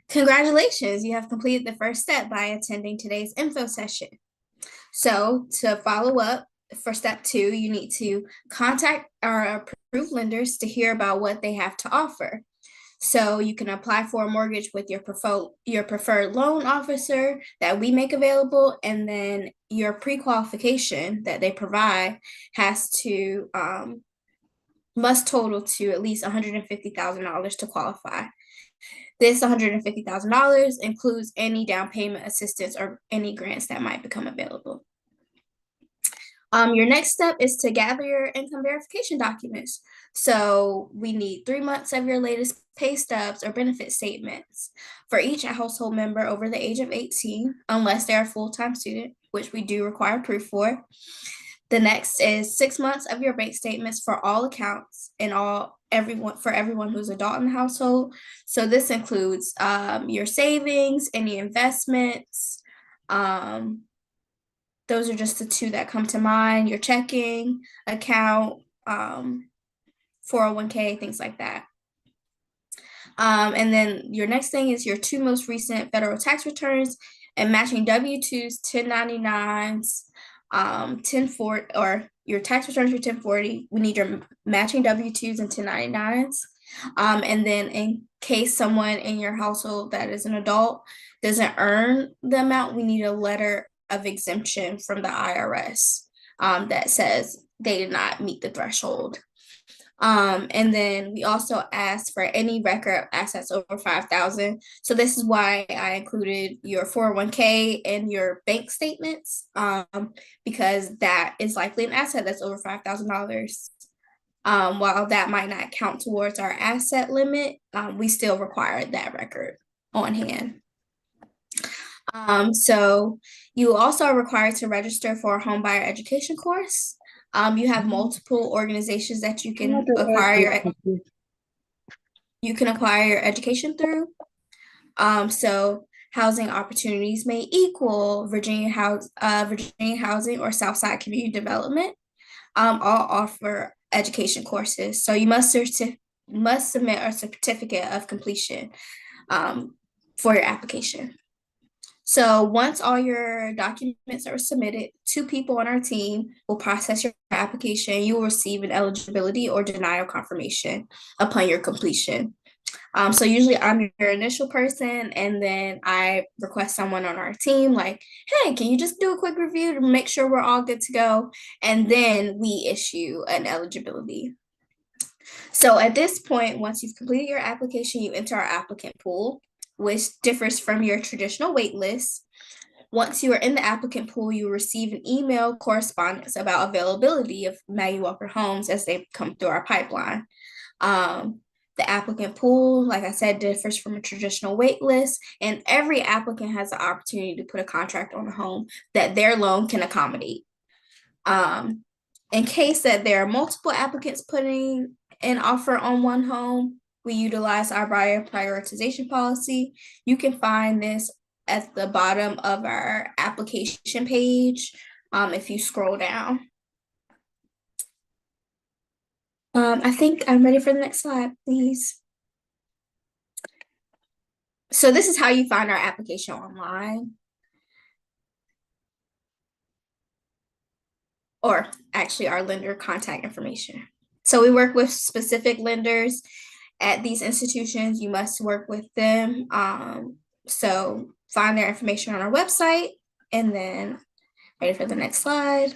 Congratulations, you have completed the first step by attending today's info session. So to follow up for step 2, you need to contact our approved lenders to hear about what they have to offer. So you can apply for a mortgage with your preferred loan officer that we make available, and then your pre-qualification that they provide has to must total to at least $150,000 to qualify. This $150,000 includes any down payment assistance or any grants that might become available. Your next step is to gather your income verification documents. So we need 3 months of your latest pay stubs or benefit statements for each household member over the age of 18, unless they're a full-time student, which we do require proof for. The next is 6 months of your bank statements for all accounts and everyone who's adult in the household. So this includes your savings, any investments. Those are just the 2 that come to mind, your checking account, 401k, things like that. And then your next thing is your 2 most recent federal tax returns and matching W-2s, 1099s, 1040, or your tax returns for 1040. We need your matching W-2s and 1099s. And then in case someone in your household that is an adult doesn't earn the amount, we need a letter of exemption from the IRS that says they did not meet the threshold. And then we also asked for any record of assets over 5,000. So this is why I included your 401k and your bank statements, because that is likely an asset that's over $5,000. While that might not count towards our asset limit, we still require that record on hand. So you also are required to register for a home buyer education course. You have multiple organizations that you can acquire your education through. So Housing Opportunities May Equal, Virginia Housing, or Southside Community Development, all offer education courses. So you must submit a certificate of completion for your application. So once all your documents are submitted, 2 people on our team will process your application. You will receive an eligibility or denial confirmation upon your completion. So usually I'm your initial person, and then I request someone on our team like, hey, can you just do a quick review to make sure we're all good to go? And then we issue an eligibility. So at this point, once you've completed your application, you enter our applicant pool, which differs from your traditional wait list. Once you are in the applicant pool, you will receive an email correspondence about availability of Maggie Walker homes as they come through our pipeline. The applicant pool, like I said, differs from a traditional wait list, and every applicant has the opportunity to put a contract on a home that their loan can accommodate. In case that there are multiple applicants putting an offer on one home, we utilize our buyer prioritization policy. You can find this at the bottom of our application page if you scroll down. I think I'm ready for the next slide, please. So this is how you find our application online. Or actually our lender contact information. So we work with specific lenders at these institutions. You must work with them. So find their information on our website, and then ready for the next slide.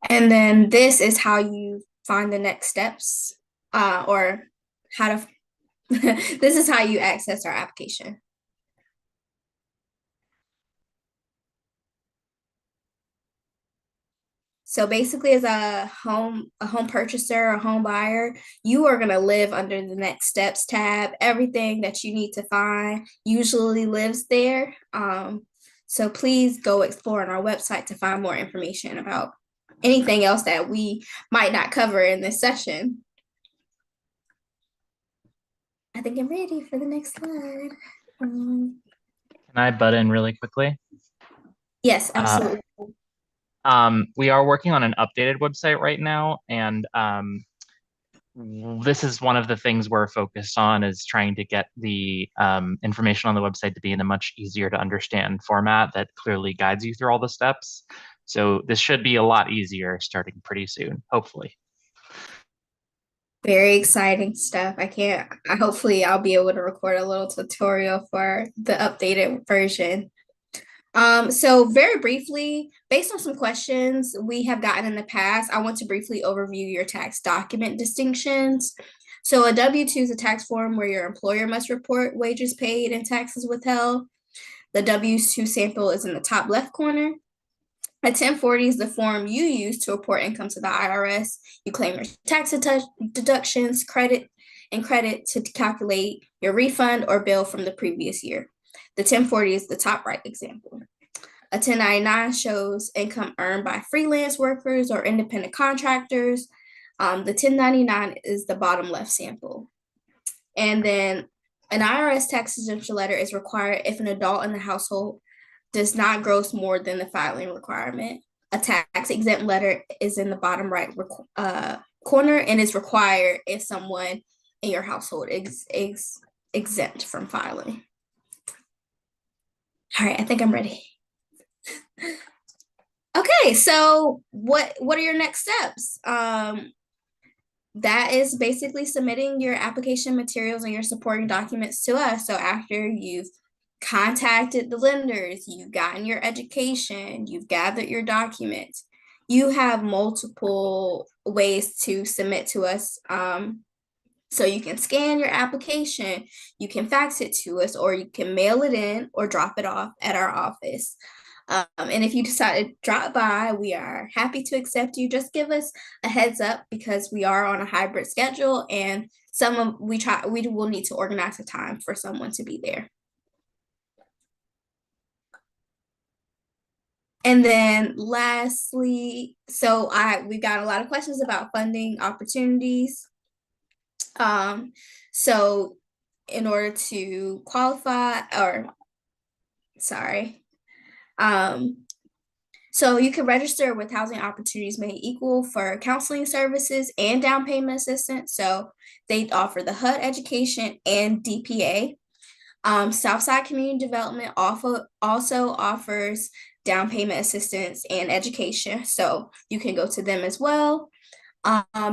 And then this is how you find the next steps, or how to, this is how you access our application. So basically, as a home purchaser, a home buyer, you are going to live under the next steps tab. Everything that you need to find usually lives there. So please go explore on our website to find more information about anything else that we might not cover in this session. I think I'm ready for the next slide. Can I butt in really quickly? Yes, absolutely. We are working on an updated website right now, and this is one of the things we're focused on, is trying to get the information on the website to be in a much easier to understand format that clearly guides you through all the steps. So this should be a lot easier starting pretty soon, hopefully. Very exciting stuff. Hopefully I'll be able to record a little tutorial for the updated version. So very briefly, based on some questions we have gotten in the past, I want to briefly overview your tax document distinctions. So a W-2 is a tax form where your employer must report wages paid and taxes withheld. The W-2 sample is in the top left corner. A 1040 is the form you use to report income to the IRS. You claim your tax deductions, credit to calculate your refund or bill from the previous year. The 1040 is the top right example. A 1099 shows income earned by freelance workers or independent contractors. The 1099 is the bottom left sample. And then an IRS tax exemption letter is required if an adult in the household does not gross more than the filing requirement. A tax exempt letter is in the bottom right corner and is required if someone in your household is exempt from filing. All right, I think I'm ready. Okay, so what are your next steps? that is basically submitting your application materials and your supporting documents to us. So after you've contacted the lenders, you've gotten your education, you've gathered your documents, you have multiple ways to submit to us. So you can scan your application, you can fax it to us, or you can mail it in or drop it off at our office. And if you decide to drop by, we are happy to accept you. Just give us a heads up because we are on a hybrid schedule, and we will need to organize a time for someone to be there. And then lastly, we got a lot of questions about funding opportunities. So in order to qualify, so you can register with Housing Opportunities Made Equal for counseling services and down payment assistance. So they offer the HUD education and DPA. Southside Community Development also offers down payment assistance and education. So you can go to them as well.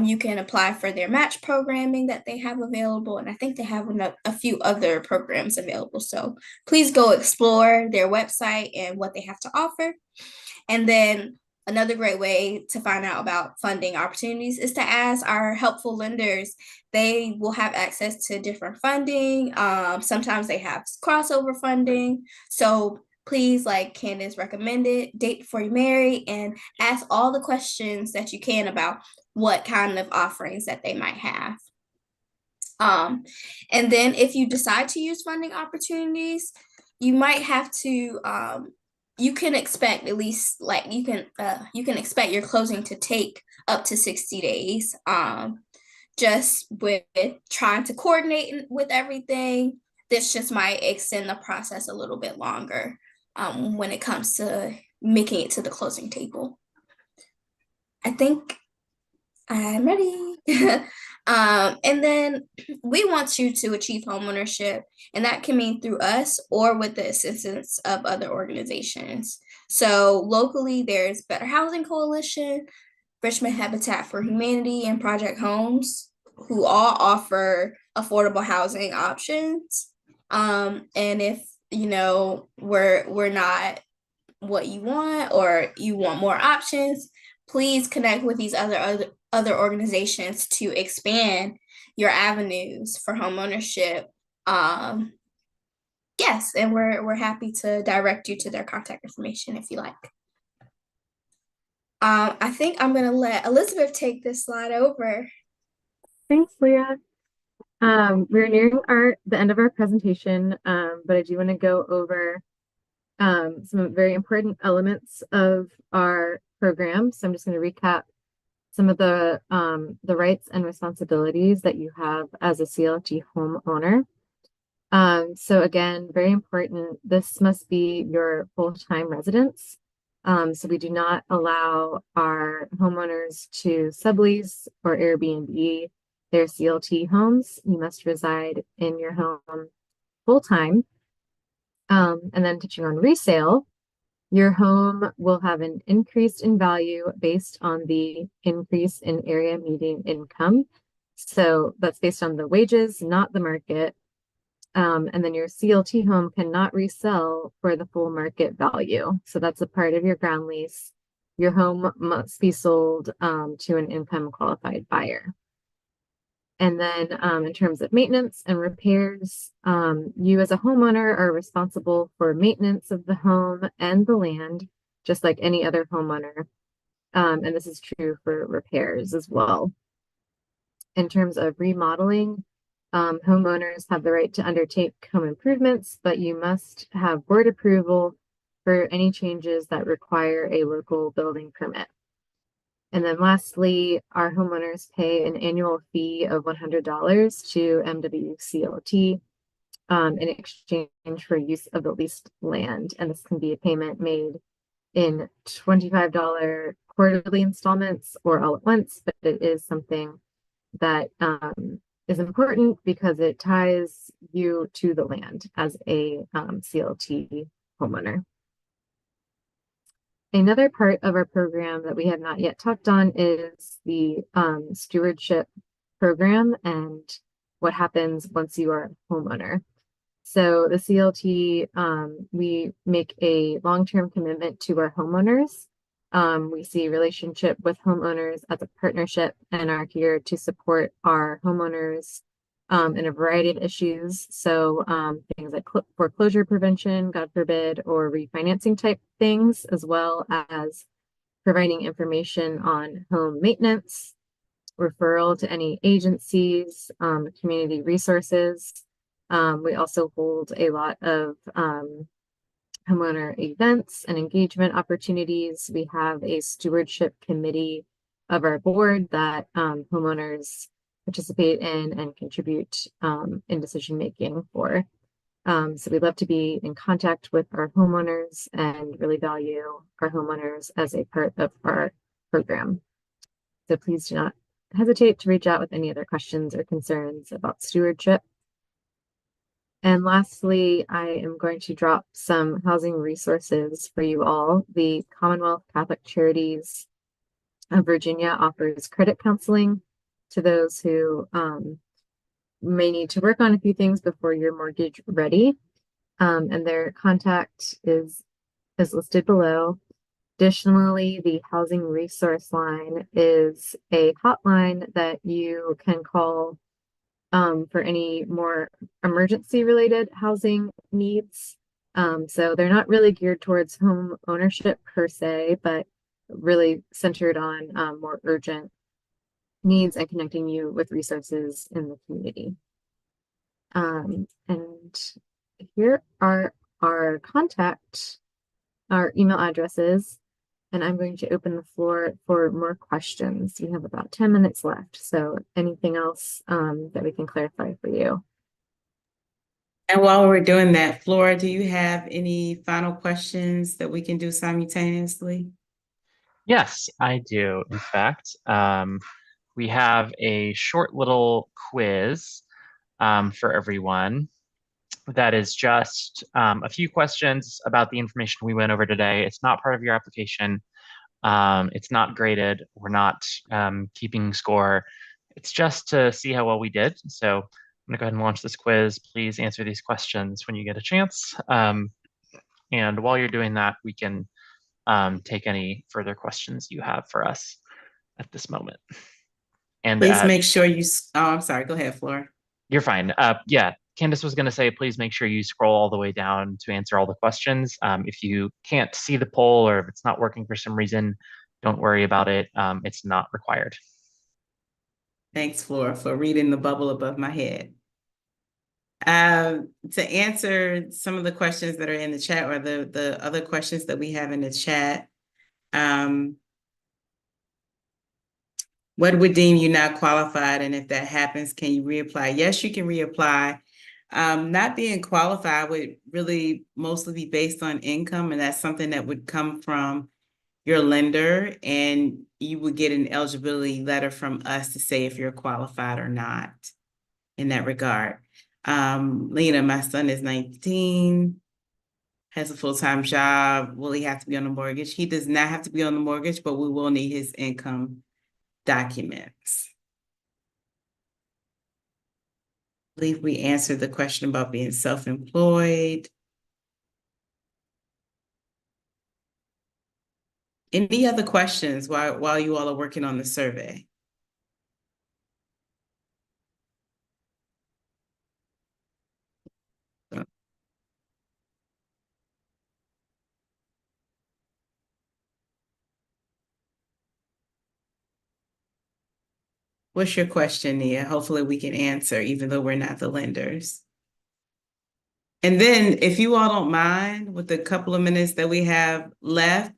You can apply for their match programming that they have available, and I think they have a few other programs available. So please go explore their website and what they have to offer. And then another great way to find out about funding opportunities is to ask our helpful lenders. They will have access to different funding. Sometimes they have crossover funding. So please, like Candace recommended, date before you marry and ask all the questions that you can about what kind of offerings that they might have. And then if you decide to use funding opportunities, you might have to, you can expect at least you can expect your closing to take up to 60 days. Just with trying to coordinate with everything, this just might extend the process a little bit longer when it comes to making it to the closing table. I think I'm ready. And then we want you to achieve homeownership, and that can mean through us or with the assistance of other organizations. So locally, there's Better Housing Coalition, Richmond Habitat for Humanity, and Project Homes, who all offer affordable housing options. And if we're not what you want, or you want more options, please connect with these other organizations to expand your avenues for homeownership. Yes, and we're happy to direct you to their contact information if you like. I think I'm gonna let Elizabeth take this slide over. Thanks, Leah. We're nearing the end of our presentation, but I do want to go over some very important elements of our program. So I'm just going to recap some of the rights and responsibilities that you have as a CLT homeowner. So again, very important, this must be your full-time residence. So we do not allow our homeowners to sublease or Airbnb their CLT homes. You must reside in your home full-time. And then touching on resale, your home will have an increase in value based on the increase in area median income. So that's based on the wages, not the market. And then your CLT home cannot resell for the full market value. So that's a part of your ground lease. Your home must be sold to an income qualified buyer. And then in terms of maintenance and repairs, you as a homeowner are responsible for maintenance of the home and the land, just like any other homeowner. And this is true for repairs as well. In terms of remodeling, homeowners have the right to undertake home improvements, but you must have board approval for any changes that require a local building permit. And then lastly, our homeowners pay an annual fee of $100 to MWCLT in exchange for use of the leased land. And this can be a payment made in $25 quarterly installments or all at once, but it is something that is important because it ties you to the land as a CLT homeowner. Another part of our program that we have not yet talked on is the stewardship program and what happens once you are a homeowner. So the CLT, we make a long-term commitment to our homeowners. We see relationship with homeowners as a partnership and are here to support our homeowners in a variety of issues. So things like foreclosure prevention, God forbid, or refinancing type things, as well as providing information on home maintenance, referral to any agencies, community resources. We also hold a lot of homeowner events and engagement opportunities. We have a stewardship committee of our board that homeowners participate in and contribute in decision making for. So we love to be in contact with our homeowners and really value our homeowners as a part of our program. So please do not hesitate to reach out with any other questions or concerns about stewardship. And lastly, I am going to drop some housing resources for you all. The Commonwealth Catholic Charities of Virginia offers credit counseling to those who may need to work on a few things before your mortgage ready. And their contact is listed below. Additionally, the Housing Resource Line is a hotline that you can call for any more emergency related housing needs. So they're not really geared towards home ownership per se, but really centered on more urgent needs and connecting you with resources in the community. And here are our email addresses, and I'm going to open the floor for more questions. We have about 10 minutes left, so anything else that we can clarify for you? And while we're doing that, Flora, do you have any final questions that we can do simultaneously? Yes, I do. In fact, we have a short little quiz for everyone that is just a few questions about the information we went over today. It's not part of your application. It's not graded. We're not keeping score. It's just to see how well we did. So I'm gonna go ahead and launch this quiz. Please answer these questions when you get a chance. And while you're doing that, we can take any further questions you have for us at this moment. And Please make sure you, oh, I'm sorry, go ahead, Flora. You're fine. Yeah, Candace was going to say, please make sure you scroll all the way down to answer all the questions. If you can't see the poll or if it's not working for some reason, don't worry about it. It's not required. Thanks, Flora, for reading the bubble above my head. To answer some of the questions that are in the chat or the other questions that we have in the chat, what would deem you not qualified? And if that happens, can you reapply? Yes, you can reapply. Not being qualified would really mostly be based on income, and that's something that would come from your lender, and you would get an eligibility letter from us to say if you're qualified or not in that regard. Lena, my son is 19, has a full-time job. Will he have to be on the mortgage? He does not have to be on the mortgage, but we will need his income documents. I believe we answered the question about being self-employed. Any other questions while you all are working on the survey? What's your question, Nia? Hopefully we can answer, even though we're not the lenders. And then if you all don't mind, with the couple of minutes that we have left,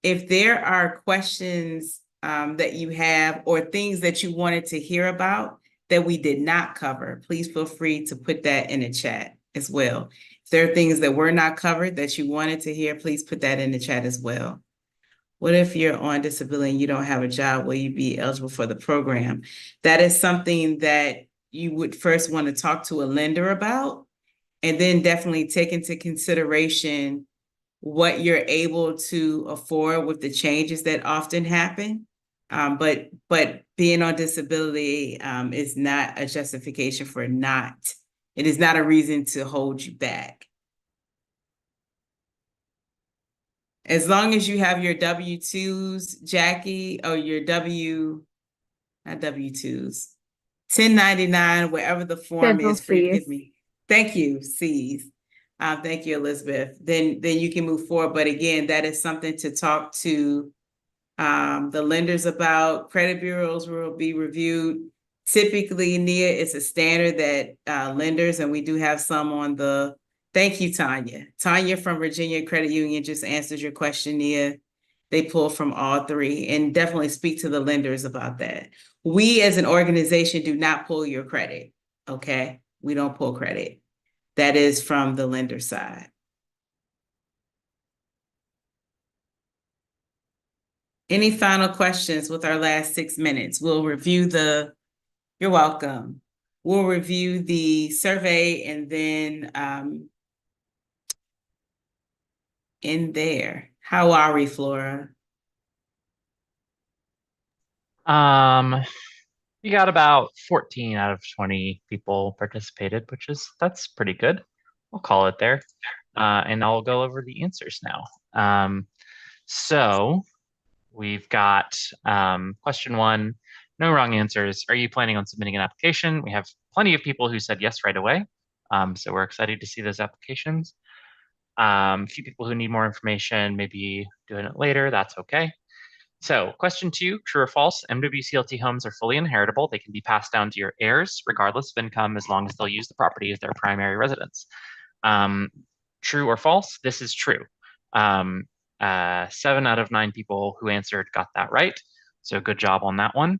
if there are questions that you have or things that you wanted to hear about that we did not cover, please feel free to put that in the chat as well. If there are things that were not covered that you wanted to hear, please put that in the chat as well. What if you're on disability and you don't have a job? Will you be eligible for the program? That is something that you would first want to talk to a lender about, and then definitely take into consideration what you're able to afford with the changes that often happen. But being on disability is not a justification for not. It is not a reason to hold you back. As long as you have your W-2s, Jackie, or your not W-2s, 1099, wherever the form Schedule is, forgive Cs. me. Thank you, C's. Thank you, Elizabeth. Then you can move forward. But again, that is something to talk to the lenders about. Credit bureaus will be reviewed. Typically, Nia, it's a standard that lenders, and we do have some on the, thank you, Tanya. Tanya from Virginia Credit Union just answered your question, Nia. They pull from all three, and definitely speak to the lenders about that. We as an organization do not pull your credit, okay? We don't pull credit. That is from the lender side. Any final questions with our last 6 minutes? We'll review you're welcome. We'll review the survey and then in there. How are we, Flora? You got about 14 out of 20 people participated, that's pretty good. We'll call it there. And I'll go over the answers now. So we've got question 1, no wrong answers. Are you planning on submitting an application? We have plenty of people who said yes right away. So we're excited to see those applications. A few people who need more information, maybe doing it later, that's okay. So question 2, true or false, MWCLT homes are fully inheritable. They can be passed down to your heirs regardless of income as long as they'll use the property as their primary residence. True or false, this is true. 7 out of 9 people who answered got that right. So good job on that one.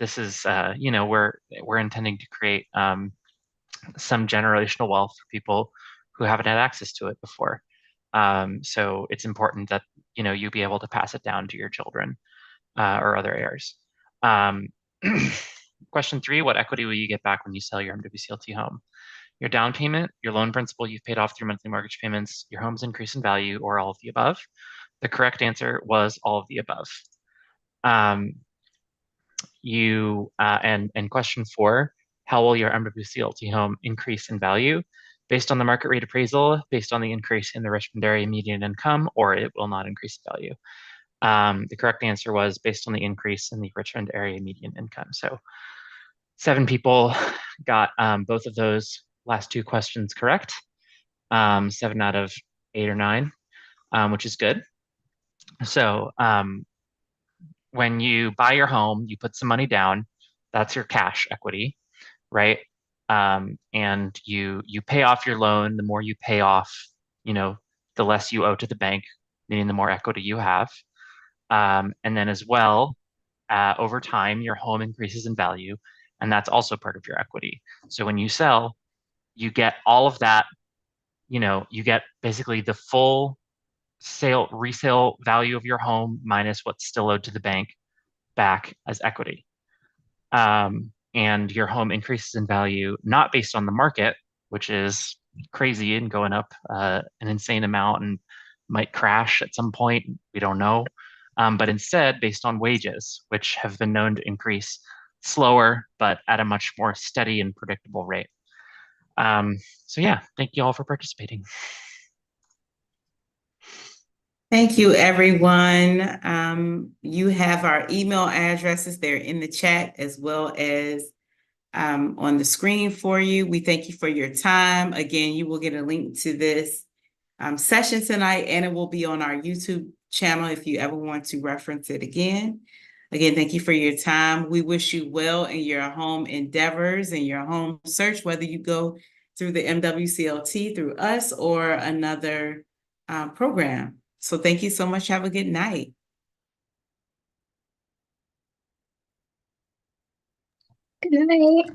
This is, we're intending to create some generational wealth for people who haven't had access to it before. So it's important that, you be able to pass it down to your children or other heirs. Question 3, what equity will you get back when you sell your MWCLT home? Your down payment, your loan principal you've paid off through monthly mortgage payments, your home's increase in value, or all of the above. The correct answer was all of the above. And question 4, how will your MWCLT home increase in value? Based on the market rate appraisal, based on the increase in the Richmond area median income, or it will not increase in value. The correct answer was based on the increase in the Richmond area median income. So 7 people got both of those last 2 questions correct. 7 out of 8 or 9, which is good. So when you buy your home, you put some money down. That's your cash equity, right? And you pay off your loan. The more you pay off, the less you owe to the bank, meaning the more equity you have. And then as well, over time, your home increases in value, and that's also part of your equity. So when you sell, you get all of that, you get basically the full resale value of your home minus what's still owed to the bank back as equity. And your home increases in value, not based on the market, which is crazy and going up an insane amount and might crash at some point. We don't know. But instead based on wages, which have been known to increase slower, but at a much more steady and predictable rate. So yeah, thank you all for participating. Thank you, everyone. You have our email addresses. They're in the chat as well as on the screen for you. We thank you for your time. Again, you will get a link to this session tonight, and it will be on our YouTube channel if you ever want to reference it again. Again, thank you for your time. We wish you well in your home endeavors and your home search, whether you go through the MWCLT, through us, or another program. So thank you so much. Have a good night. Good night.